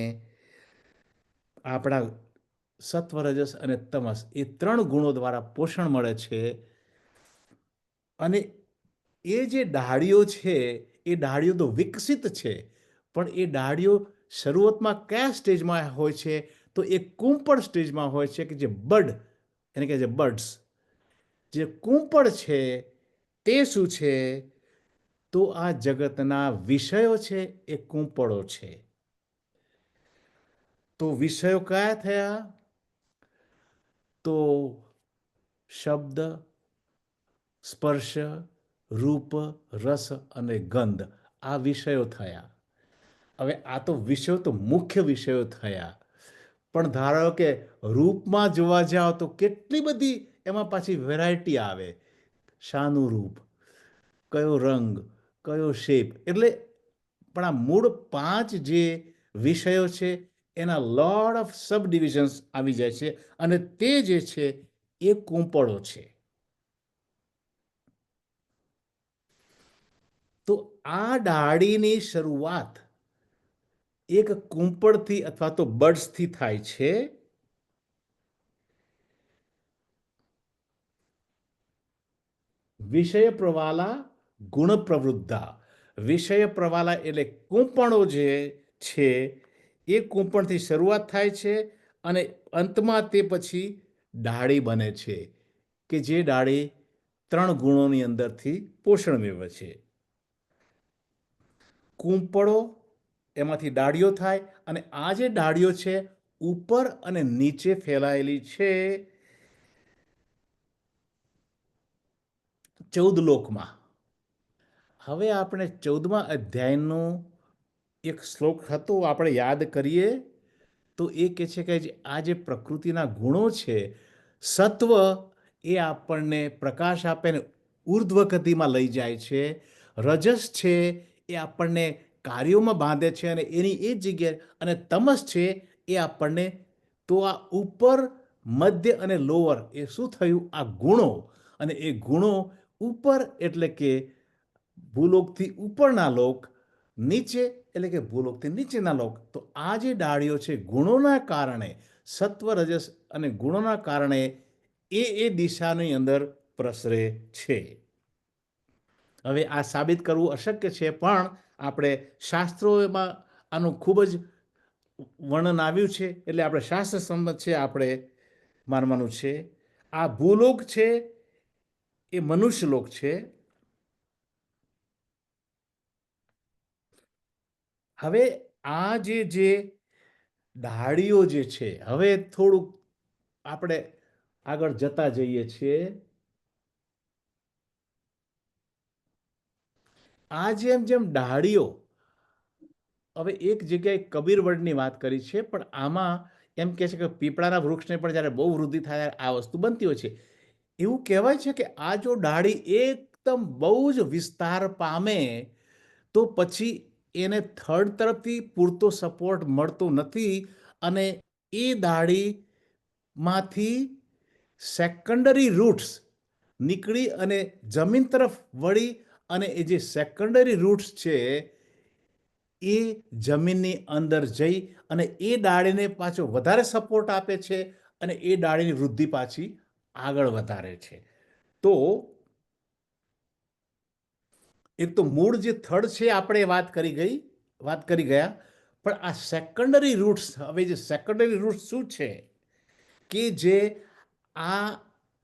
આપણા સત્વ, રજસ અને તમસ એ 3 ગુણો દ્વારા પોષણ મળે છે. અને એ જે ડાળીઓ છે એ ડાળીઓ તો વિકસિત છે, પણ એ ડાળીઓ શરૂઆતમાં કયા સ્ટેજમાં હોય છે તો એ કુંપળ સ્ટેજમાં હોય છે, કે જે બડ એને કહે છે બર્ડ્સ. જે કુંપળ છે તે શું છે તો આ જગતના વિષયો છે એ કુંપળો છે. તો વિષયો કયા થયા તો શબ્દ, સ્પર્શ, રૂપ, રસ અને ગંધ. આ વિષયો થયા. હવે આ તો વિષયો તો મુખ્ય વિષયો થયા, પણ ધારો કે રૂપમાં જોવા જાઓ તો કેટલી બધી એમાં પાછી વેરાયટી આવે. શાનું રૂપ, કયો રંગ, કયો શેપ. એટલે પણ આ મૂળ 5 જે વિષયો છે એના લોટ ઓફ સબ ડિવિઝન્સ આવી જાય છે અને તે જે છે એ કુંપળો છે. તો આ ડાળીની શરૂઆત એક કુંપળથી અથવા તો બર્ડ્સથી થાય છે. વિષય પ્રવાલા ગુણ પ્રવૃદ્ધા. વિષય પ્રવાલા એટલે કુંપણો જે છે એ કુંપણથી શરૂઆત થાય છે અને અંતમાં તે પછી ડાળી બને છે, કે જે ડાળી 3 ગુણોની અંદરથી પોષણ મેળવે છે. કુંપળો એમાંથી ડાળીઓ થાય અને આ જે ડાળીઓ છે ઉપર અને નીચે ફેલાયેલી છે 14 લોકમાં. હવે આપણે 14મા અધ્યાયનો એક શ્લોક હતો, આપણે યાદ કરીએ. તો એ કહે છે કે આ જે પ્રકૃતિના ગુણો છે, સત્વ એ આપણને પ્રકાશ આપે ને ઉર્ધ્વ ગતિમાં લઈ જાય છે. રજસ છે એ આપણને કાર્યોમાં બાંધે છે અને એની એ જ જગ્યાએ, અને તમસ છે એ આપણને, તો આ ઉપર મધ્ય અને લોઅર એ શું થયું? આ ગુણો, અને એ ગુણો ઉપર એટલે કે ભૂલોકથી ઉપરના લોક, નીચે એટલે કે ભૂલોકથી નીચેના લોક. તો આ જે ડાળીઓ છે ગુણોના કારણે, સત્વ રજસ અને ગુણોના કારણે એ દિશાની અંદર પ્રસરે છે. હવે આ સાબિત કરવું અશક્ય છે, પણ આપણે શાસ્ત્રોમાં આનું ખૂબ જ વર્ણન આવ્યું છે, એટલે આપણે શાસ્ત્ર સંમત છે, આપણે માનવાનું છે. આ ભૂલોક છે એ મનુષ્યલોક છે. હવે આ જે ડાળીઓ જે છે, હવે થોડુંક આપણે આગળ જતા જઈએ છીએ. આ જેમ ડાળીઓ, હવે એક જગ્યાએ કબીરવડની વાત કરી છે, પણ આમાં એમ કહે છે કે પીપળાના વૃક્ષને પણ જ્યારે બહુ વૃદ્ધિ થાય આ વસ્તુ બનતી હોય છે. એવું કહેવાય છે કે આ જો ડાળી એકદમ બહુ જ વિસ્તાર પામે તો પછી એને થડ તરફથી પૂરતો સપોર્ટ મળતો નથી, અને એ ડાળીમાંથી સેકન્ડરી રૂટ્સ નીકળી અને જમીન તરફ વળી, અને એ જે સેકન્ડરી રૂટ્સ છે એ જમીનની અંદર જઈ અને એ ડાળીને પાછો વધારે સપોર્ટ આપે છે, અને એ ડાળીની વૃદ્ધિ પાછી આગળ વધારે છે. તો એક તો મૂળ જે થડ છે આપણે વાત કરી ગયા, પણ આ સેકન્ડરી રૂટ્સ, હવે જે સેકન્ડરી રૂટ્સ શું છે કે જે આ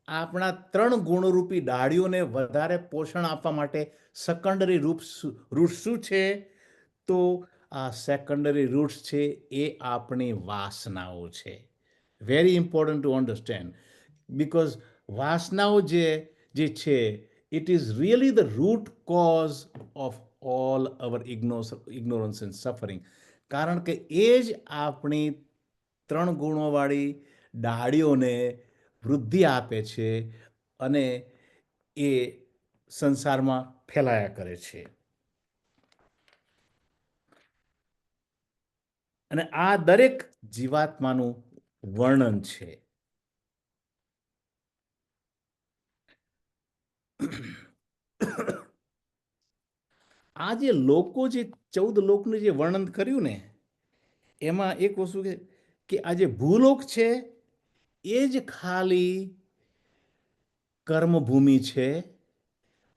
આપણા 3 ગુણરૂપી ડાળીઓને વધારે પોષણ આપવા માટે સેકન્ડરી રૂટ્સ શું છે? તો આ સેકન્ડરી રૂટ્સ છે એ આપણી વાસનાઓ છે. Very important to understand, because વાસનાઓ જે છે, it is really the root cause of all our ignorance and suffering. કારણ કે એ જ આપણી 3 ગુણોવાળી ડાળીઓને વૃદ્ધિ આપે છે અને એ સંસારમાં ફેલાયા કરે છે. અને આ દરેક જીવાત્માનું વર્ણન છે. આ જે લોકો જે 14 લોકનું જે વર્ણન કર્યું ને, એમાં એક વસ્તુ કે આ જે ભૂલોક છે એ જ ખાલી કર્મભૂમિ છે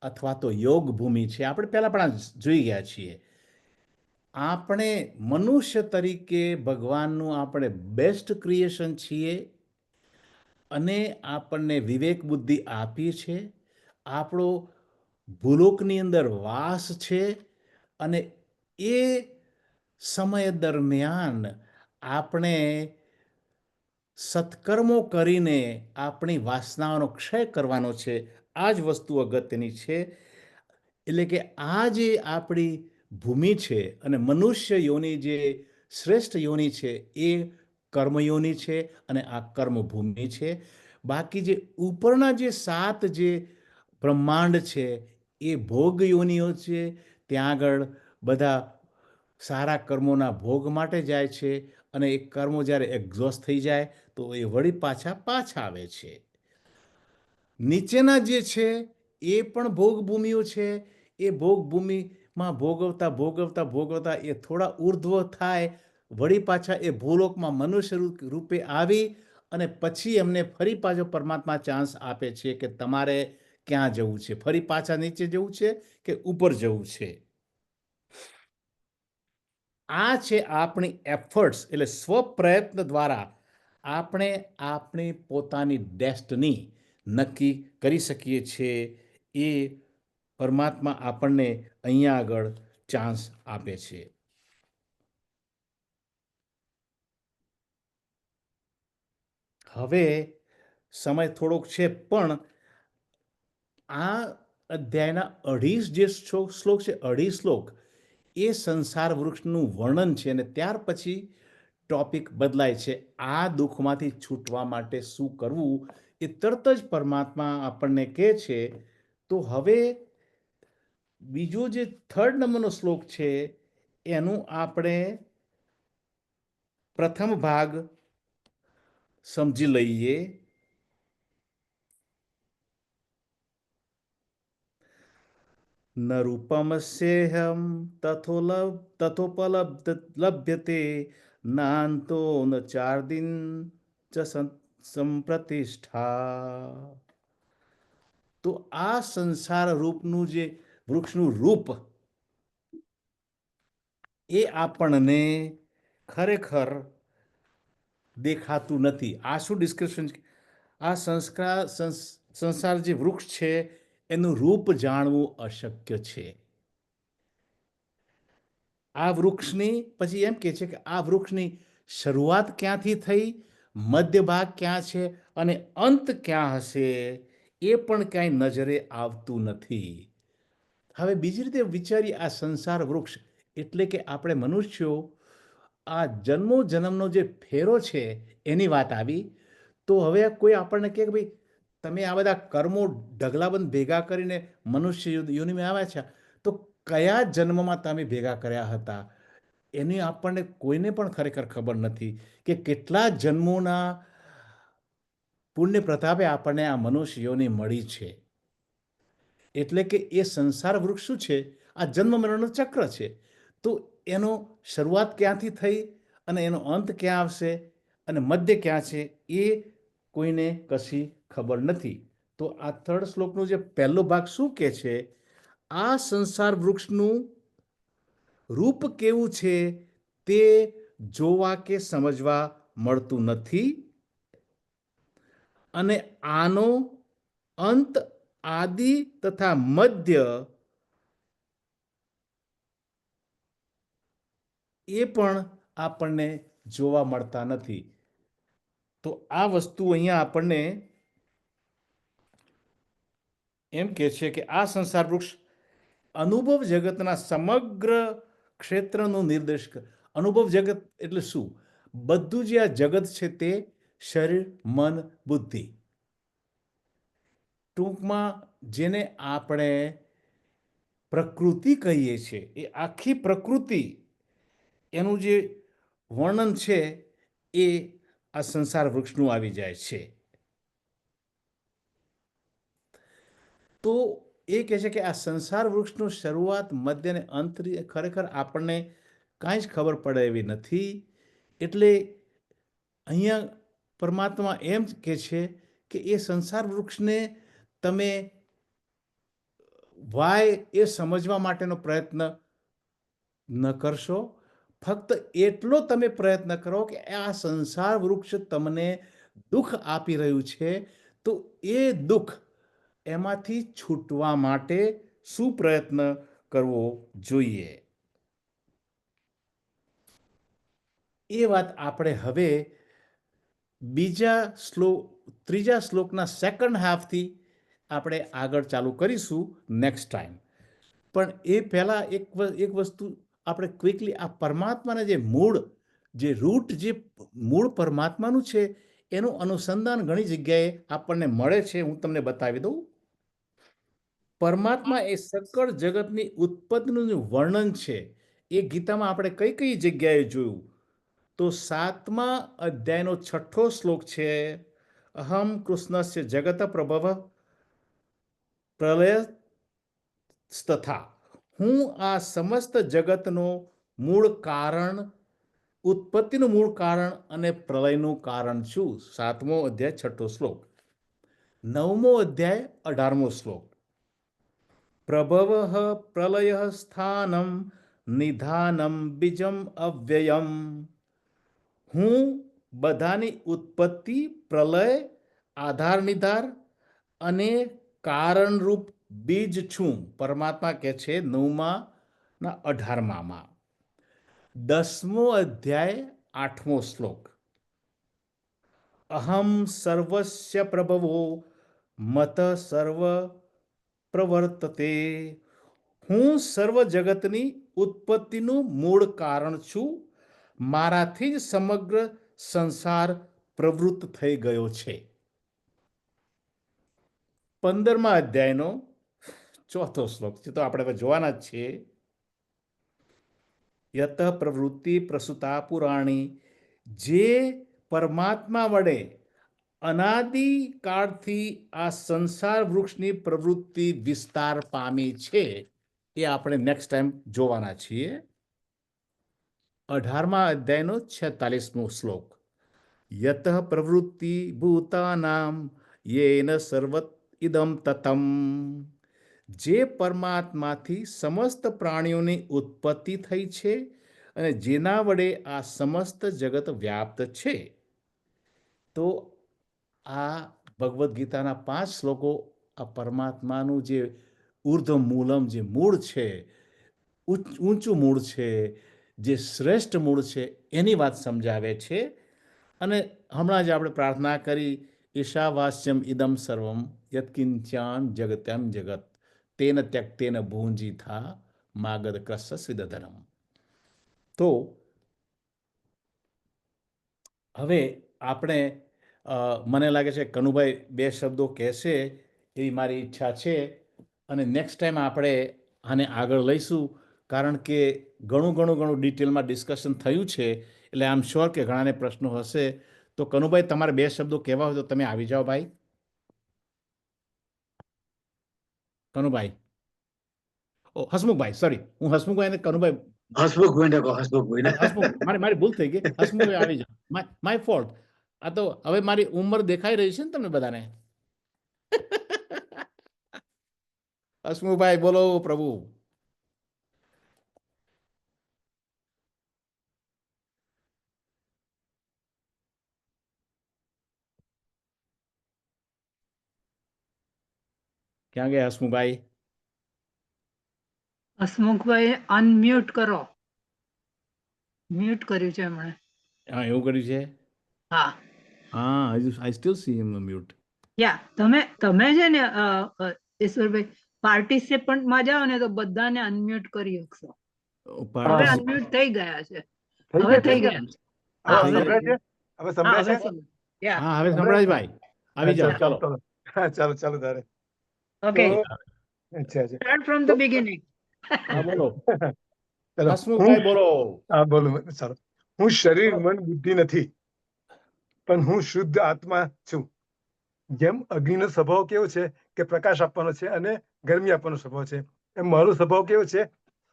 અથવા તો યોગ ભૂમિ છે. આપણે પહેલા પણ જોઈ ગયા છીએ. આપણે મનુષ્ય તરીકે ભગવાનનું આપણે બેસ્ટ ક્રિએશન છીએ, અને આપણને વિવેક બુદ્ધિ આપી છે. આપણો ભૂલોકની અંદર વાસ છે, અને એ સમય દરમિયાન આપણે સત્કર્મો કરીને આપણી વાસનાઓનો ક્ષય કરવાનો છે. આ જ વસ્તુ અગત્યની છે. એટલે કે આ જે આપણી ભૂમિ છે, અને મનુષ્ય યોનિ જે શ્રેષ્ઠ યોનિ છે એ કર્મયોનિ છે, અને આ કર્મભૂમિ છે. બાકી જે ઉપરના જે 7 જે બ્રહ્માંડ છે એ ભોગ યોનિઓ છે. ત્યાં આગળ બધા સારા કર્મોના ભોગ માટે જાય છે, અને એ કર્મો જ્યારે એક્ઝોસ્ટ થઈ જાય તો એ વળી પાછા આવે છે. નીચેના જે છે એ પણ ભોગભૂમિઓ છે. એ ભોગભૂમિમાં ભોગવતા એ થોડા ઉર્ધ્વ થાય, વળી પાછા એ ભૂલોકમાં મનુષ્ય રૂપે આવી, અને પછી એમને ફરી પાછો પરમાત્મા ચાન્સ આપે છે કે તમારે ક્યાં જવું છે, ફરી પાછા નીચે જવું છે કે ઉપર જવું છે. આ છે આપણી એફર્ટ્સ, એટલે સ્વપ્રયત્ન દ્વારા આપણે આપણી પોતાની ડેસ્ટની નક્કી કરી શકીએ છીએ. એ પરમાત્મા આપણને અહીંયા આગળ ચાન્સ આપે છે. હવે સમય થોડોક છે, પણ આ અધ્યાયના 2.5 જે શ્લોક છે, 2.5 શ્લોક એ સંસાર વૃક્ષનું વર્ણન છે, અને ત્યાર પછી ટોપિક બદલાય છે. આ દુઃખમાંથી છૂટવા માટે શું કરવું એ તરત જ પરમાત્મા આપણને કહે છે. તો હવે બીજો જે 3rd નંબરનો શ્લોક છે એનું આપણે પ્રથમ ભાગ સમજી લઈએ. ન રૂપમસ્યેહમ તથોપલબ્ધ્યતે નાન્તો ન ચાર્દિન ચ સંપ્રતિષ્ઠા. તો આ સંસાર રૂપનું જે વૃક્ષનું રૂપ એ આપણને ખરેખર દેખાતું નથી. આ શું ડિસ્કશન? આ સંસાર જે વૃક્ષ છે એનું રૂપ જાણવું અશક્ય છે. આ વૃક્ષની પછી એમ કે છે કે આ વૃક્ષની શરૂઆત ક્યાંથી થઈ, મધ્ય ભાગ ક્યાં છે અને અંત ક્યાં હશે એ પણ ક્યાંય નજરે આવતું નથી. હવે બીજી રીતે વિચારીએ, આ સંસાર વૃક્ષ એટલે કે આપણે મનુષ્યો આ જન્મો જન્મનો જે ફેરો છે એની વાત આવી. તો હવે કોઈ આપણને કહે કે ભાઈ તમે આ બધા કર્મો ઢગલાબંધ ભેગા કરીને મનુષ્ય યોનિમાં આવ્યા છે, તો કયા જન્મમાં તમે ભેગા કર્યા હતા એની આપણને કોઈને પણ ખરેખર ખબર નથી કે કેટલા જન્મોના પુણ્ય પ્રતાપે આપણને આ મનુષ્ય યોનિ મળી છે. એટલે કે એ સંસાર વૃક્ષ શું છે? આ જન્મ મરણનું ચક્ર છે. તો એનો શરૂઆત ક્યાંથી થઈ અને એનો અંત ક્યાં આવશે અને મધ્ય ક્યાં છે એ કોઈને કશી ખબર નથી. તો આ 3rd શ્લોકનો જે પહેલો ભાગ શું કહે છે? આ સંસાર વૃક્ષનું રૂપ કેવું છે તે જોવા કે સમજવા મળતું નથી અને આનો અંત, આદિ તથા મધ્ય એ પણ આપણને જોવા મળતા નથી. તો આ વસ્તુ અહીંયા આપણને એમ કે છે કે આ સંસાર વૃક્ષ અનુભવ જગતના સમગ્ર ક્ષેત્રનું નિર્દેશ કરે. અનુભવ જગત એટલે શું? બધું જે આ જગત છે તે શરીર, મન, બુદ્ધિ, ટૂંકમાં જેને આપણે પ્રકૃતિ કહીએ છીએ, એ આખી પ્રકૃતિ એનું જે વર્ણન છે એ આ સંસાર વૃક્ષનું આવી જાય છે. તો એ કહે છે કે આ સંસાર વૃક્ષનું શરૂઆત, મધ્ય અને અંત ખરેખર આપણને કાંઈ જ ખબર પડે એવી નથી. એટલે અહીંયા પરમાત્મા એમ કહે છે કે એ સંસાર વૃક્ષને તમે વાય એ સમજવા માટેનો પ્રયત્ન ન કરશો. ફક્ત એટલો તમે પ્રયત્ન કરો કે આ સંસાર વૃક્ષ તમને દુઃખ આપી રહ્યું છે, તો એ દુઃખ એમાંથી છૂટવા માટે શું પ્રયત્ન કરવો જોઈએ. એ વાત આપણે હવે ત્રીજા શ્લોકના 2nd હાફથી આપણે આગળ ચાલુ કરીશું નેક્સ્ટ ટાઈમ. પણ એ પહેલા એક વસ્તુ આપણે ક્વિકલી આ પરમાત્માના જે રૂટ જે મૂળ પરમાત્માનું છે એનું અનુસંધાન ઘણી જગ્યાએ આપણને મળે છે. હું તમને બતાવી દઉં. પરમાત્મા એ સકળ જગતની ઉત્પત્તિનું જે વર્ણન છે એ ગીતામાં આપણે કઈ કઈ જગ્યાએ જોયું? તો 7મા અધ્યાયનો 6થો શ્લોક છે, અહમ કૃષ્ણસ્ય જગત પ્રભવ પ્રલય તથા. હું આ સમસ્ત જગતનો મૂળ કારણ, ઉત્પત્તિનું મૂળ કારણ અને પ્રલયનું કારણ છું. 7મો અધ્યાય 6થો શ્લોક. 9મો અધ્યાય 18મો શ્લોક, પ્રભવ પ્રલય સ્થાનમ નિધાનમ બીજમ અવ્યયમ. હું બધાની ઉત્પત્તિ, પ્રલય, આધાર નિધાર અને કારણરૂપ બીજ છું. પરમાત્મા કહે છે 9મા 18માં. 10મો અધ્યાય 8મો શ્લોક, અહમ સર્વસ્ય પ્રભવો મત સર્વ પ્રવર્તતે. હું સર્વ જગતની ઉત્પત્તિનું મૂળ કારણ છું મારાથી જ સમગ્ર સંસાર પ્રવૃત્ત થઈ ગયો છે. 15મા અધ્યાયનો 4થો શ્લોક છે, તો આપણે હવે જોવાના જ છીએ. યત પ્રવૃત્તિ પ્રસૂતા પુરાણી, જે પરમાત્મા વડે અનાદિકાળથી આ સંસાર વૃક્ષની પ્રવૃત્તિ વિસ્તાર પામી છે, એ આપણે નેક્સ્ટ ટાઈમ જોવાના છીએ. 18મા અધ્યાયનો 46મો શ્લોક. યત પ્રવૃત્તિ ભૂતાનામ યેન સર્વત ઇદમ તતમ, જે પરમાત્માથી સમસ્ત પ્રાણીઓની ઉત્પત્તિ થઈ છે અને જેના વડે આ સમસ્ત જગત વ્યાપ્ત છે. તો આ ભગવદ્ ગીતાના 5 શ્લોકો આ પરમાત્માનું જે ઉર્ધ્વ મૂલમ, જે મૂળ છે, ઊંચું મૂળ છે, જે શ્રેષ્ઠ મૂળ છે, એની વાત સમજાવે છે. અને હમણાં જ આપણે પ્રાર્થના કરી, ઈશાવાસ્યમ ઇદમ સર્વમ યત્કિંચાન જગત્યમ જગત તેન ત્યક્તેન ભુંજીથા માગધ ક્રસ્સ સ્વિદધનમ. તો હવે આપણે મને લાગે છે કનુભાઈ 2 શબ્દો કહેશે એવી મારી ઈચ્છા છે, અને નેક્સ્ટ ટાઈમ આપણે આને આગળ લઈશું, કારણ કે ઘણું ડિટેલમાં ડિસ્કશન થયું છે, એટલે આઈ એમ શ્યોર કે ઘણાને પ્રશ્નો હશે. તો કનુભાઈ, તમારે 2 શબ્દો કહેવા હોય તો તમે આવી જાઓ ભાઈ. કનુભાઈ, હસમુખભાઈ, સોરી, હું હસમુખભાઈ અને કનુભાઈ, હસમુખ, મારી ભૂલ થઈ ગઈ. હસમુખભાઈ આવી જાઓ, માય ફોલ્ટ. આ તો હવે મારી ઉંમર દેખાઈ રહી છે ને તમને બધાને. હસમુખભાઈ, બોલો પ્રભુ. ક્યાં ગયા હસમુખભાઈ? હસમુખભાઈ અનમ્યુટ કરો. મ્યુટ કર્યું છે એમણે. હા, એવું કર્યું છે. હા હા, I still see him mute. યા તમે છે ને ઈશ્વરભાઈ, પાર્ટિસિપન્ટમાં જાઓ ને તો બધાને અનમ્યુટ કરી શકશો. હવે અનમ્યુટ થઈ ગયા છે. હવે થઈ ગયા છે. હા, હા, થઈ હવે ગયા. હવે સંભળાય છે? યા હા, હવે સંભળાય ભાઈ. આવી જાઓ, ચાલો. ચાલો તારે. ઓકે, અચ્છા. Start from the beginning. હા, બોલો ચલો, હસમુખભાઈ, બોલો. હા બોલો. ચાલો. હું શરીર, મન, બુદ્ધિ નથી, પણ હું શુદ્ધ આત્મા છું. જેમ અગ્નિનો સ્વભાવ કેવો છે કે પ્રકાશ આપવાનો છે અને ગરમી આપવાનો સ્વભાવ છે, એમ મારો સ્વભાવ કેવો છે,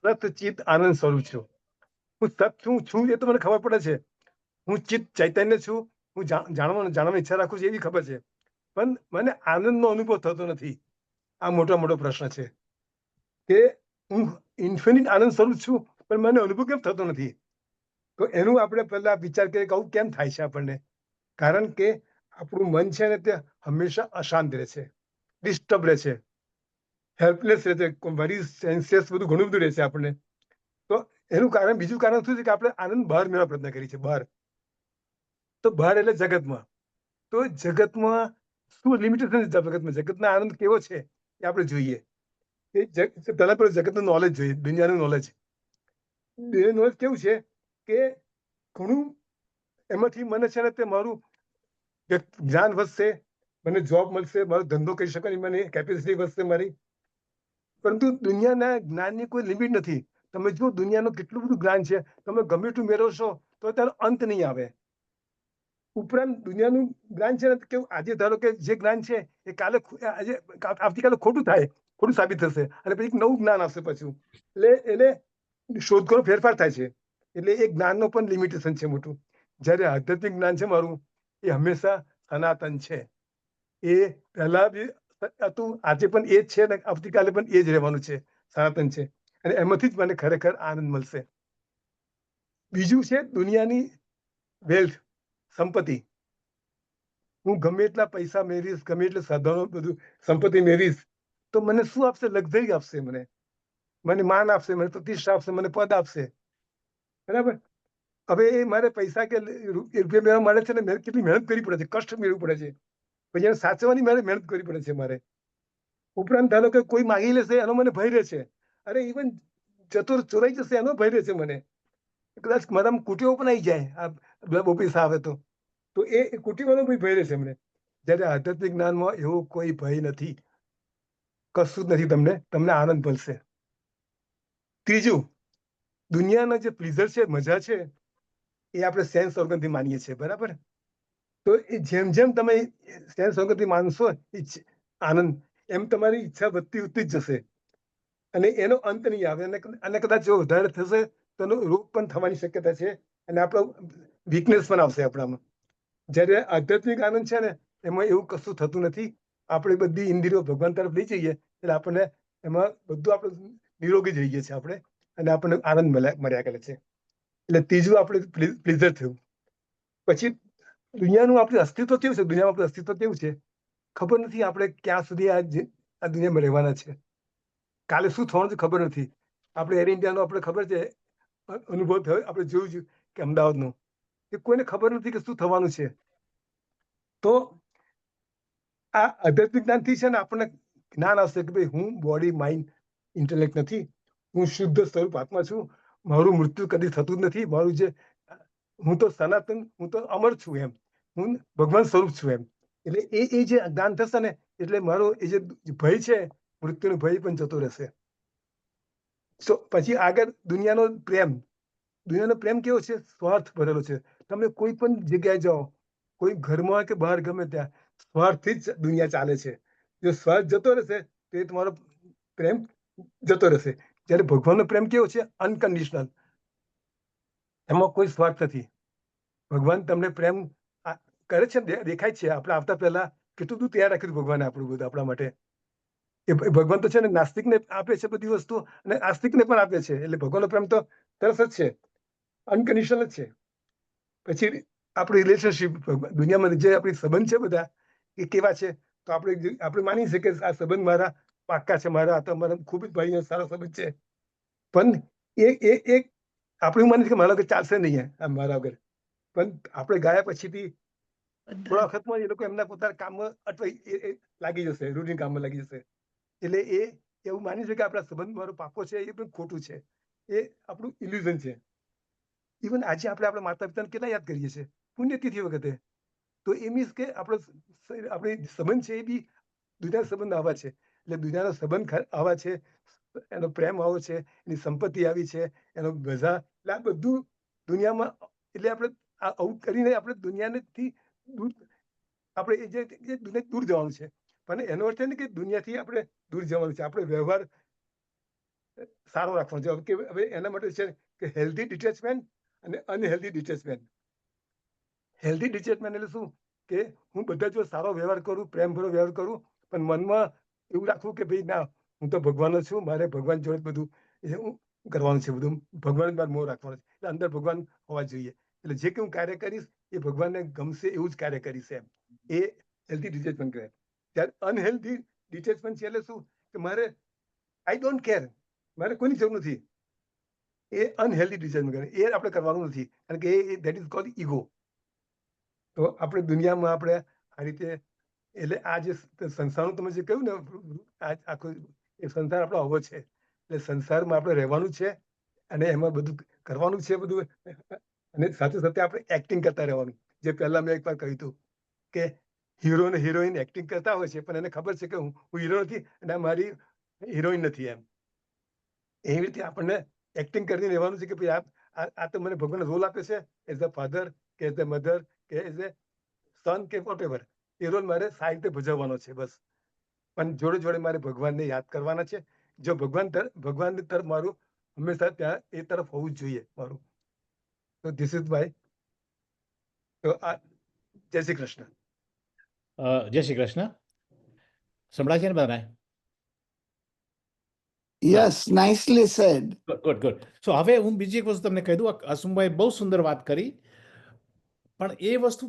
સત ચિત્ત આનંદ સ્વરૂપ છું. હું સત છું એ તો મને ખબર પડે છે. હું ચિત્ત ચૈતન્ય છું. હું જાણવાની ઈચ્છા રાખું છું, એવી ખબર છે. પણ મને આનંદનો અનુભવ થતો નથી. આ મોટો પ્રશ્ન છે કે હું ઇન્ફિનિટ આનંદ સ્વરૂપ છું, પણ મને અનુભવ કેમ થતો નથી. તો એનું આપણે પહેલા વિચાર કરીએ કે આવું કેમ થાય છે આપણને. કારણ કે આપણું મન છે ને તે હંમેશા અશાંત રહે છે, ડિસ્ટર્બ રહે છે, હેલ્પલેસ રહે છે, વેરી સેન્સિયસ, બધું ઘણું બધું રહે છે આપણને. તો એનું કારણ, બીજું કારણ શું છે કે આપણે આનંદ બહાર મેળવવા પ્રયત્ન કરીએ છીએ. બહાર, તો બહાર એટલે જગતમાં. તો જગતમાં શું લિમિટેશન છે? જગતના આનંદ કેવો છે એ આપણે જોઈએ. પહેલા જગતનું નોલેજ જોઈએ, દુનિયાનું નોલેજ. નોલેજ કેવું છે કે ઘણું એમાંથી મને છે ને તે મારું જ્ઞાન વધશે, મને જોબ મળશે, મારો ધંધો કરી શકવાની મને કેપેસિટી વધશે મારી. પરંતુ દુનિયાના જ્ઞાનની કોઈ લિમિટ નથી. તમે જો દુનિયાનું કેટલું બધું જ્ઞાન છે, તમે ગમે એટલું મેળવશો તો તેનો અંત નહીં આવે. ઉપરાંત દુનિયાનું જ્ઞાન છે ને કેવું, આજે ધારો કે જે જ્ઞાન છે એ આવતીકાલે ખોટું થાય, ખોટું સાબિત થશે, અને પછી નવું જ્ઞાન આવશે પાછું. એટલે શોધખોળ ફેરફાર થાય છે. એટલે એ જ્ઞાનનો પણ લિમિટેશન છે મોટું. જ્યારે આધ્યાત્મિક જ્ઞાન છે મારું, એ હંમેશા સનાતન છે. એ પહેલા બી હતું, આજે પણ એ જ છે ને આવતીકાલે પણ એ જ રહેવાનું છે, સનાતન છે. અને એમાંથી જ મને ખરેખર આનંદ મળશે. બીજું છે દુનિયાની વેલ્થ, સંપત્તિ. હું ગમે એટલા પૈસા મેળવીશ, ગમે એટલે સાધનો, બધું સંપત્તિ મેળવીશ, તો મને શું આપશે? લક્ઝરી આપશે, મને માન આપશે, મને પ્રતિષ્ઠા આપશે, મને પદ આપશે. બરાબર. હવે એ મારે પૈસા કે રૂપિયા મેળવવા માટે છે ને કેટલી મહેનત કરવી પડે છે, કષ્ટ મેળવવું પડે છે, પછી એને સાચવવાની મારે મહેનત કરવી પડે છે મારે. ઉપરાંત ધારો કે કોઈ માગી લેશે એનો મને ભય રહે છે. અરે ઇવન ચોરાઈ જશે એનો ભય રહે છે મને. કદાચ મારામાં કુટીઓ પણ આવી જાય આ બ્લડ ઓફિસ આવે તો એ કુટીવાનો બી ભય રહેશે એમને. જ્યારે આધ્યાત્મિક જ્ઞાનમાં એવો કોઈ ભય નથી, કશું જ નથી. તમને આનંદ મળશે. ત્રીજું, દુનિયાના જે પ્લીઝર છે, મજા છે, એ આપણે સેન્સ ઓર્ગનથી માનીએ છીએ, બરાબર? તો એ જેમ જેમ તમે સેન્સ ઓર્ગનથી માનશો આનંદ, એમ તમારી ઈચ્છા વધતી જ જશે અને એનો અંત નહીં આવે. અને કદાચ જો વધારે થશે તો એનો રોગ પણ થવાની શક્યતા છે અને આપણો વીકનેસ પણ આવશે આપણામાં. જ્યારે આધ્યાત્મિક આનંદ છે ને, એમાં એવું કશું થતું નથી. આપણે બધી ઇન્દ્રિયો ભગવાન તરફ લઈ જઈએ એટલે આપણને એમાં બધું આપણે નિરોગી જઈએ છીએ આપણે, અને આપણને આનંદ મળ્યા કરે છે. એટલે ત્રીજું આપણે પ્લીઝર થયું. પછી દુનિયાનું આપણું અસ્તિત્વ કેવું છે? દુનિયામાં આપણું અસ્તિત્વ કેવું છે ખબર નથી. આપણે ક્યાં સુધી આ દુનિયામાં રહેવાના છે, કાલે શું થવાનું છે ખબર નથી. આપણે એર ઇન્ડિયાનો આપણે ખબર છે અનુભવ થયો, આપણે જોયું કે અમદાવાદનો, એ કોઈને ખબર નથી કે શું થવાનું છે. તો આ આધ્યાત્મિક જ્ઞાનથી છે ને આપણને જ્ઞાન આવશે કે ભાઈ હું બોડી, માઇન્ડ, ઇન્ટેલેક્ટ નથી. હું શુદ્ધ સ્વરૂપ આત્મા છું. મારું મૃત્યુ કદી થતું જ નથી. મારું જે હું તો સનાતન, હું તો અમર છું એમ, હું ભગવાન સ્વરૂપ છું એમ. એટલે એ જે જ્ઞાન થશે ને, એટલે મારો એ જે ભય છે, મૃત્યુનો ભય પણ જતો રહેશે. પછી આગળ દુનિયાનો પ્રેમ કેવો છે? સ્વાર્થ ભરેલો છે. તમે કોઈ પણ જગ્યાએ જાઓ, કોઈ ઘરમાં કે બહાર, ગમે ત્યાં સ્વાર્થથી જ દુનિયા ચાલે છે. જો સ્વાર્થ જતો રહેશે તો એ તમારો પ્રેમ જતો રહેશે. જ્યારે ભગવાનનો પ્રેમ કેવો છે? અનકન્ડિશનલ, એમાં કોઈ સ્વાર્થ નથી. ભગવાન તમને પ્રેમ કરે છે, દેખાય છે. આપણે આવતા પહેલા કેટલું બધું તૈયાર રાખ્યું ભગવાને આપણું બધું આપણા માટે. એ ભગવાન તો છે ને નાસ્તિકને આપે છે બધી વસ્તુ, અને આસ્તિકને પણ આપે છે. એટલે ભગવાનનો પ્રેમ તો તરસ જ છે, અનકન્ડિશનલ જ છે. પછી આપણી રિલેશનશિપ, દુનિયામાં જે આપણી સંબંધ છે બધા, એ કેવા છે? તો આપણે માની શકીએ કે આ સંબંધ મારા પાક્કા છે, મારા આ તો મારા ખૂબ જ ભાઈનો સારો સંબંધ છે. પણ એ આપણે માની કે મારા વગર ચાલશે નહીં આ મારા વગર. પણ આપણે ગયા પછીથી થોડા વખતમાં એ લોકો એમના પોતાના કામમાં અટવાઈ લાગી જશે, રૂટીન કામમાં લાગી જશે. એટલે એવું માની છે કે આપણા સંબંધ મારો પાકો છે, એ પણ ખોટું છે. એ આપણું ઇલ્યુઝન છે. ઇવન આજે આપણે આપણા માતા પિતાને કેટલા યાદ કરીએ છીએ પુણ્યતિથિ વખતે. તો એ મીન્સ કે આપણી સંબંધ છે એ બી દુનિયાના સંબંધ આવા છે. એટલે દુનિયાનો સંબંધ આવા છે, એનો પ્રેમ આવો છે, એની સંપત્તિ આવી છે, એનો મજા, એટલે આ બધું દુનિયામાં. એટલે આપણે આવું કરીને આપણે દુનિયાથી દૂર, આપણે જે દુનિયા દૂર જવાનું છે. પણ એનો અર્થ નહીં કે દુનિયાથી આપણે દૂર જવાનું છે. આપણે વ્યવહાર સારો રાખવાનો છે. કે હવે એના માટે છે કે હેલ્ધી ડિટેચમેન્ટ અને અનહેલ્ધી ડિટેચમેન્ટ. હેલ્ધી ડિટેચમેન્ટ એટલે શું? કે હું બધા જો સારો વ્યવહાર કરું, પ્રેમભરો વ્યવહાર કરું, પણ મનમાં એવું રાખવું કે ભાઈ ના, હું તો ભગવાન જ છું, મારે ભગવાન જોડે બધું હું કરવાનું છે, બધું ભગવાન જ મોહ રાખવાનો છે. એટલે અંદર ભગવાન હોવા જોઈએ. એટલે જે કે હું કાર્ય કરીશ એ ભગવાનને ગમશે એવું જ કાર્ય કરીશ એમ. એ હેલ્ધી ડિટેચમેન્ટ કહેવાય. ત્યારે અનહેલ્ધી ડિટેચમેન્ટ છે એટલે શું? કે મારે આઈ ડોન્ટ કેર, મારે કોઈની જરૂર નથી. એ અનહેલ્ધી ડિટેચમેન્ટ કહેવાય. એ આપણે કરવાનું નથી, કારણ કે દેટ ઇઝ કોલ્ડ ઈગો. તો આપણે દુનિયામાં આપણે આ રીતે, એટલે આ જે સંસારનું તમે જે કહ્યું ને, આખો એ સંસાર આપણો આવો છે. એટલે સંસારમાં આપણે રહેવાનું છે અને એમાં બધું કરવાનું છે બધું. અને સાથે સાથે આપણે એક્ટિંગ કરતા રહેવાનું. જે પહેલા મેં એક વાર કહ્યું હતું કે હીરો ને હિરોઈન એક્ટિંગ કરતા હોય છે, પણ એને ખબર છે કે હું હીરો નથી અને મારી હિરોઈન નથી એમ. એવી રીતે આપણને એક્ટિંગ કરીને રહેવાનું છે કે ભાઈ આ તો મને ભગવાન રોલ આપે છે, એઝ અ ફાધર કે એઝ અ મધર કે એઝ એ સન કે વોટ એવર. એ રોલ મારે સારી રીતે ભજવવાનો છે બસ. પણ જોડે જોડે મારે ભગવાનને યાદ કરવાના છે. જો ભગવાન તરફ મારું હંમેશા ત્યાં એ તરફ હોવું જ જોઈએ મારું. તો ધીસ ઇઝ માય. તો જય શ્રી કૃષ્ણ. જય શ્રી કૃષ્ણ. સંભળાય છે ને બધાને? Yes, nicely said. Good good. So હવે હું બીજી એક વસ્તુ તમને કહી દઉં. અસુમભાઈ બહુ સુંદર વાત કરી, પણ એ વસ્તુ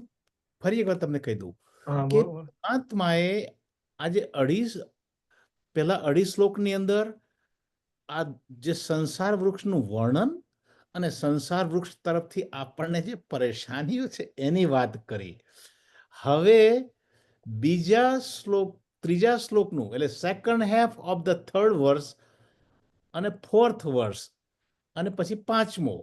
ફરી એક વાર તમને કહી દઉં કે આત્માએ આજે પેલા 2.5 શ્લોકની અંદર આ જે સંસાર વૃક્ષનું વર્ણન અને સંસાર વૃક્ષ તરફથી આપણને જે પરેશાનીઓ છે એની વાત કરી. હવે ત્રીજા શ્લોકનું એટલે second half of the 3rd વર્સ અને 4th વર્સ અને પછી 5મો,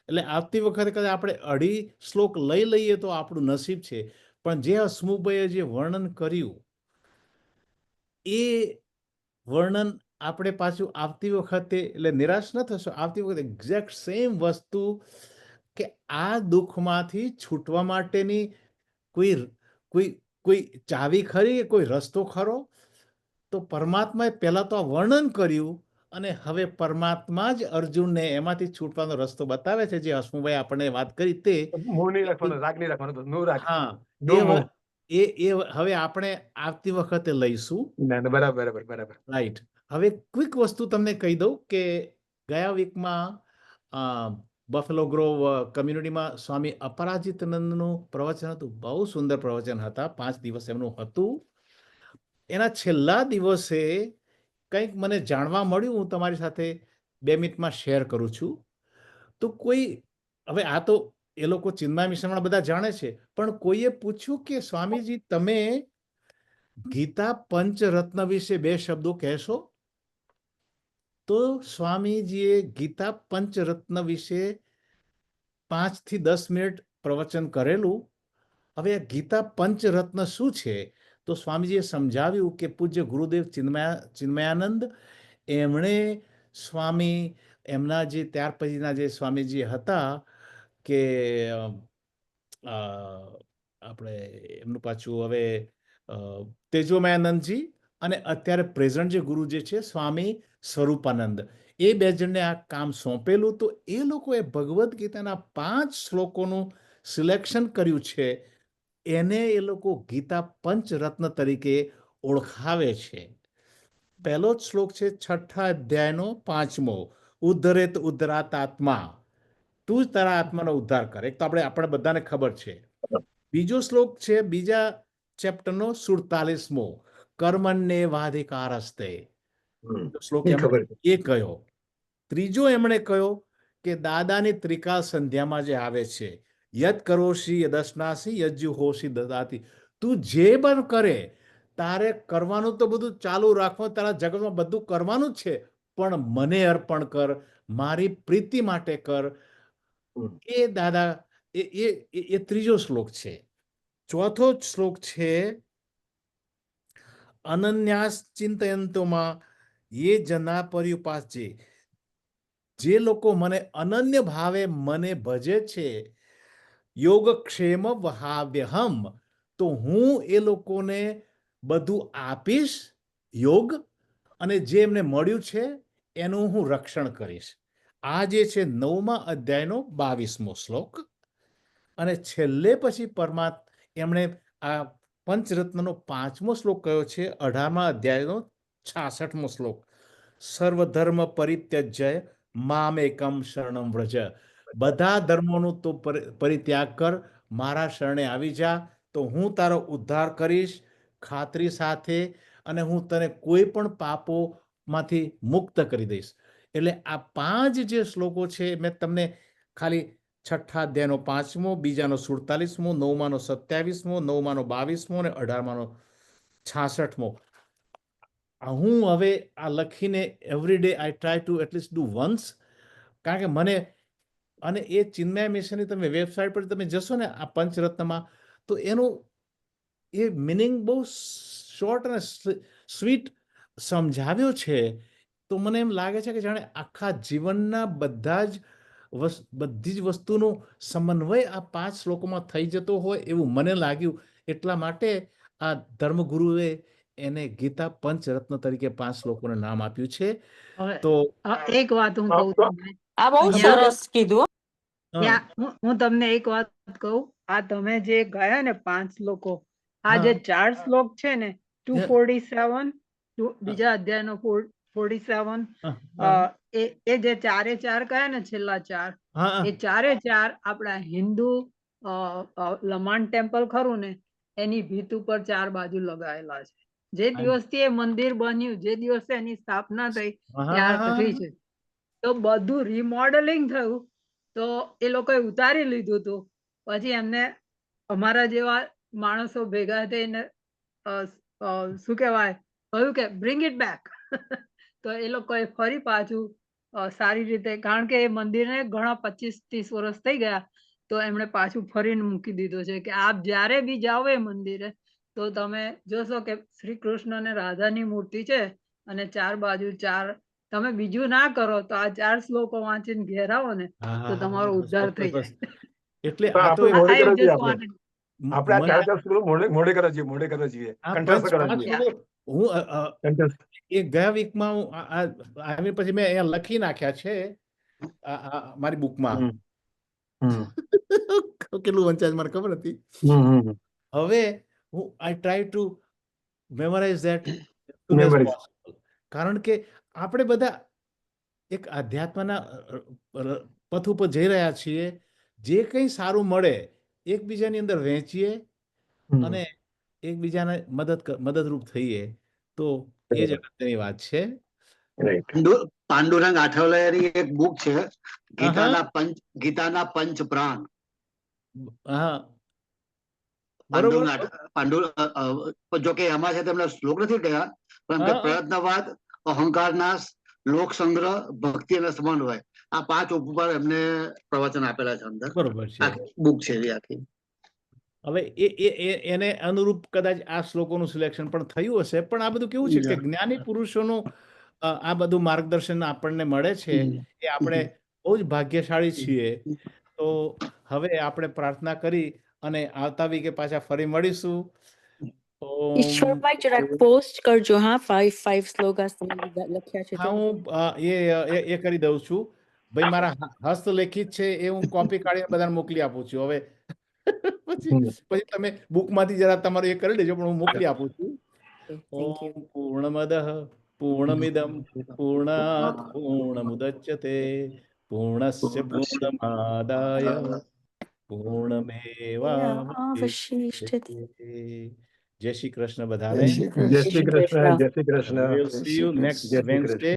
એટલે આવતી વખતે કદાચ આપણે અઢી શ્લોક લઈ લઈએ તો આપણું નસીબ છે, પણ જે હસમુખભાઈએ જે વર્ણન કર્યું એ વર્ણન આપણે પાછું આવતી વખતે એટલે નિરાશ ન થશો, આવતી વખતે એક્ઝેક્ટ સેમ વસ્તુ કે આ દુઃખમાંથી છૂટવા માટેની કોઈ કોઈ કોઈ ચાવી ખરી, કોઈ રસ્તો ખરો? તો પરમાત્માએ પહેલા તો આ વર્ણન કર્યું અને હવે પરમાત્મા જ અર્જુનને એમાંથી છૂટવાનો રસ્તો બતાવે છે, જે હસમુખભાઈ આપણને વાત કરી તે. મોહ નહીં રાખવાનો, રાગ નહીં રાખવાનો, નો રાગ, હા, નો એ મોહ. હવે આપણે આવતી વખતે લઈશું. ના, ના, બરાબર બરાબર બરાબર. રાઈટ. હવે ક્વિક વસ્તુ તમને કહી દઉં કે ગયા વીકમાં બફેલો ગ્રોવ કમ્યુનિટીમાં સ્વામી અપરાજિતાનંદનું પ્રવચન હતું. બહુ સુંદર પ્રવચન હતા, 5 દિવસ એમનું હતું. એના છેલ્લા દિવસે કંઈક મને જાણવા મળ્યું, હું તમારી સાથે 2 મિનિટમાં શેર કરું છું. તો કોઈ, હવે આ તો એ લોકો ચિન્મય મિશનવાળા બધા જાણે છે, પણ કોઈએ પૂછ્યું કે સ્વામીજી તમે ગીતા પંચરત્ન વિશે 2 શબ્દો કહેશો? તો સ્વામીજીએ ગીતા પંચરત્ન વિશે 5 થી 10 મિનિટ પ્રવચન કરેલું. હવે આ ગીતા પંચરત્ન શું છે? તો સ્વામીજીએ સમજાવ્યું કે પૂજ્ય ગુરુદેવ ચિન્મયાનંદ એમણે સ્વામી એમના જે ત્યાર પછીના જે સ્વામીજી હતા કે આપણે એમનું પાછું હવે તેજોમયાનંદજી અને અત્યારે પ્રેઝન્ટ જે ગુરુ જે છે સ્વામી સ્વરૂપાનંદ, એ 2 જણને આ કામ સોંપેલું. તો એ લોકોએ ભગવદ્ ગીતાના 5 શ્લોકોનું સિલેક્શન કર્યું છે, એને એ લોકો ગીતા પંચરત્ન તરીકે ઓળખાવે છે. પહેલો જ શ્લોક છે 6ઠા અધ્યાયનો 5મો, ઉદ્ધરેત ઉદ્ધરાત આત્મા, તું જ તારા આત્માનો ઉદ્ધાર કર. એક તો આપણે બધાને ખબર છે. બીજો શ્લોક છે બીજા ચેપ્ટરનો 47મો, કર્મણ્યે વાધિકારસ્તે. શ્લોક એમણે એ કહ્યો. ત્રીજો એમણે કહ્યો કે દાદાની ત્રિકાળ સંધ્યામાં જે આવે છે, યદ કરોશી યદશ્નાસી યજ્જુહોશી દદાતી, તું જે પણ કરે તારે કરવાનું તો બધું ચાલુ રાખવાનું, તારા જગતમાં બધું કરવાનું જ છે, પણ મને અર્પણ કર, મારી પ્રીતિ માટે કર. એ દાદા એ ત્રીજો શ્લોક છે. ચોથો શ્લોક છે અનન્યાસ ચિંતયંતોમાં યે જના પર્યુપાસ્યે, જે લોકો મને અનન્ય ભાવે મને ભજે છે, યોગક્ષેમ વહાવ્યહમ, તો હું એ લોકોને બધું આપીશ યોગ, અને જે એમને મળ્યું છે એનું હું રક્ષણ કરીશ. આ જે છે 9મા અધ્યાયનો 22મો શ્લોક. અને છેલ્લે પછી એમણે આ પંચરત્નનો 5મો શ્લોક કયો છે 18મા અધ્યાયનો 66મો શ્લોક, સર્વધર્મ પરિત્યજ્ય મામેકમ શરણમ વ્રજ, બધા ધર્મોનું તો પરિત્યાગ કર, મારા શરણે આવી જા, તો હું તારો ઉદ્ધાર કરીશ ખાતરી સાથે, અને હું તને કોઈ પણ પાપોમાંથી મુક્ત કરી દઈશ. એટલે આ 5 જે શ્લોકો છે મેં તમને ખાલી 6ઠા અધ્યાયનો 5મો, બીજાનો 47મો, 9માનો 27મો, 9માનો 22મો અને 18માનો 66મો. હું હવે આ લખીને every day I try two at least do once, કારણ કે મને, અને એ ચિન્મય મિશનની તમે વેબસાઇટ પર તમે જશો ને આ પંચરત્નમાં, તો એનું એ મિનિંગ બહુ શોર્ટ અને સ્વીટ સમજાવ્યો છે. તો મને એમ લાગે છે કે જાણે આખા જીવનના બધી જ વસ્તુનો સમન્વય આ 5 શ્લોકોમાં થઈ જતો હોય એવું મને લાગ્યું. એટલા માટે આ ધર્મગુરુએ એને ગીતા પંચરત્ન તરીકે 5 શ્લોકોને નામ આપ્યું છે. હવે તો એક વાત હું કહું તમને, આ બહુ અહીંયા સરસ કીધું. હું તમને એક વાત કહું, આ તમે જે ગયા ને 5 શ્લોકો, આ જે 4 શ્લોક છે ને 247, બીજા અધ્યાયનો 47, એ જે 4 કયા ને છેલ્લા 4, એ 4 આપણા હિન્દુ લમાણ ટેમ્પલ ખરું ને એની ભીત ઉપર 4 બાજુ લગાવેલા છે. જે દિવસથી એ મંદિર બન્યું, જે દિવસે એની સ્થાપના થઈ ત્યારથી છે. તો બધું રિમોડલિંગ થયું, તો એ લોકોએ ઉતારી લીધું હતું. પછી એમને અમારા જેવા માણસો ભેગા થઈને શું કહેવાય, કહ્યું કે બ્રિંગ ઇટ બેક. તો એ લોકોએ ફરી પાછું સારી રીતે, કારણ કે એ મંદિરને ઘણા 25-30 વર્ષ થઈ ગયા, તો એમણે પાછું ફરીને મૂકી દીધું છે કે આપ જ્યારે બી જાઓ એ મંદિરે તો તમે જોશો કે શ્રી કૃષ્ણ અને રાધાની મૂર્તિ છે અને ચાર બાજુ ચાર, તમે બીજું ના કરો તો આ 4 શ્લોકો વાંચીને ઘેર આવો ને તો તમારો ઉદ્ધાર થઈ બસ. જાય. એટલે પણ આ તો આપણે એક- મોડે કરવા જોઈએ just આપણે. wanted- આપણે આ મને- 4 સ્કૂલો મોડે કરવા જોઈએ, મોડે કરવા જોઈએ, આ કંઠસ્થ કરવા પાંચ જોઈએ. શ્લોક હું કંઠસ્થ. એ ગયા વીકમાં હું આવી પછી મેં અહીંયા લખી નાખ્યા છે મારી બુકમાં. હમ. હમ. કેટલું વંચાય મને ખબર હતી. હમ. હવે હું I try to memorize that Memorize. કારણ કે આપણે બધા એક આધ્યાત્મના પથ ઉપર જઈ રહ્યા છીએ. જે કંઈ સારું મળે એકબીજાની અંદર વહેંચીએ હમ. અને એકબીજાને મદદરૂપ થઈએ તો એ જ અગત્યની વાત છે. Right. પાંડુરંગ આઠવલેની એક બુક છે, ગીતાના પંચ પ્રાણ. હા બરોબર. જો કે એમાં છે તેમના શ્લોક નથી ગયા, પણ કે હા. પ્રયત્નવાદ, અહંકાર નાશ, લોક સંગ્રહ, ભક્તિ અને સમન્વય, આ 5 ઉપર એમને પ્રવચન આપેલા છે અંદર. બરોબર છે. બુક છે એવી આખી. હવે એને અનુરૂપ કદાચ આ શ્લોકોનું સિલેક્શન પણ થયું હશે, પણ આ બધું કેવું છે કે જ્ઞાની પુરુષોનું આ બધું માર્ગદર્શન આપણને મળે છે એ આપણે બહુ જ ભાગ્યશાળી છીએ. તો હવે આપણે પ્રાર્થના કરી અને આવતા વીકે પાછા ફરી મળીશું. ઈશ્વરભાઈ જરાક પોસ્ટ કરજો. હા, 5 શ્લોકાસ તમે લખ્યા છે. હા, હું એ કરી દઉં છું ભાઈ. મારા હસ્તલેખિત છે એ હું કોપી કાઢીને બધાને મોકલી આપું છું. હવે પછી તમે બુકમાંથી જરા તમારું એ કરી લેજો, પણ હું મોકલી આપું છું. ઓમ પૂર્ણમદઃ પૂર્ણમિદં પૂર્ણાત પૂર્ણમુદચ્યતે પૂર્ણસ્ય પૂર્ણમાદાય પૂર્ણમેવાવશિષ્યતે. જય શ્રી કૃષ્ણ બધાને. જય શ્રી જય શ્રી કૃષ્ણ. જય Shri Krishna. We'll see you next જય શ્રી કૃષ્ણ. Wednesday.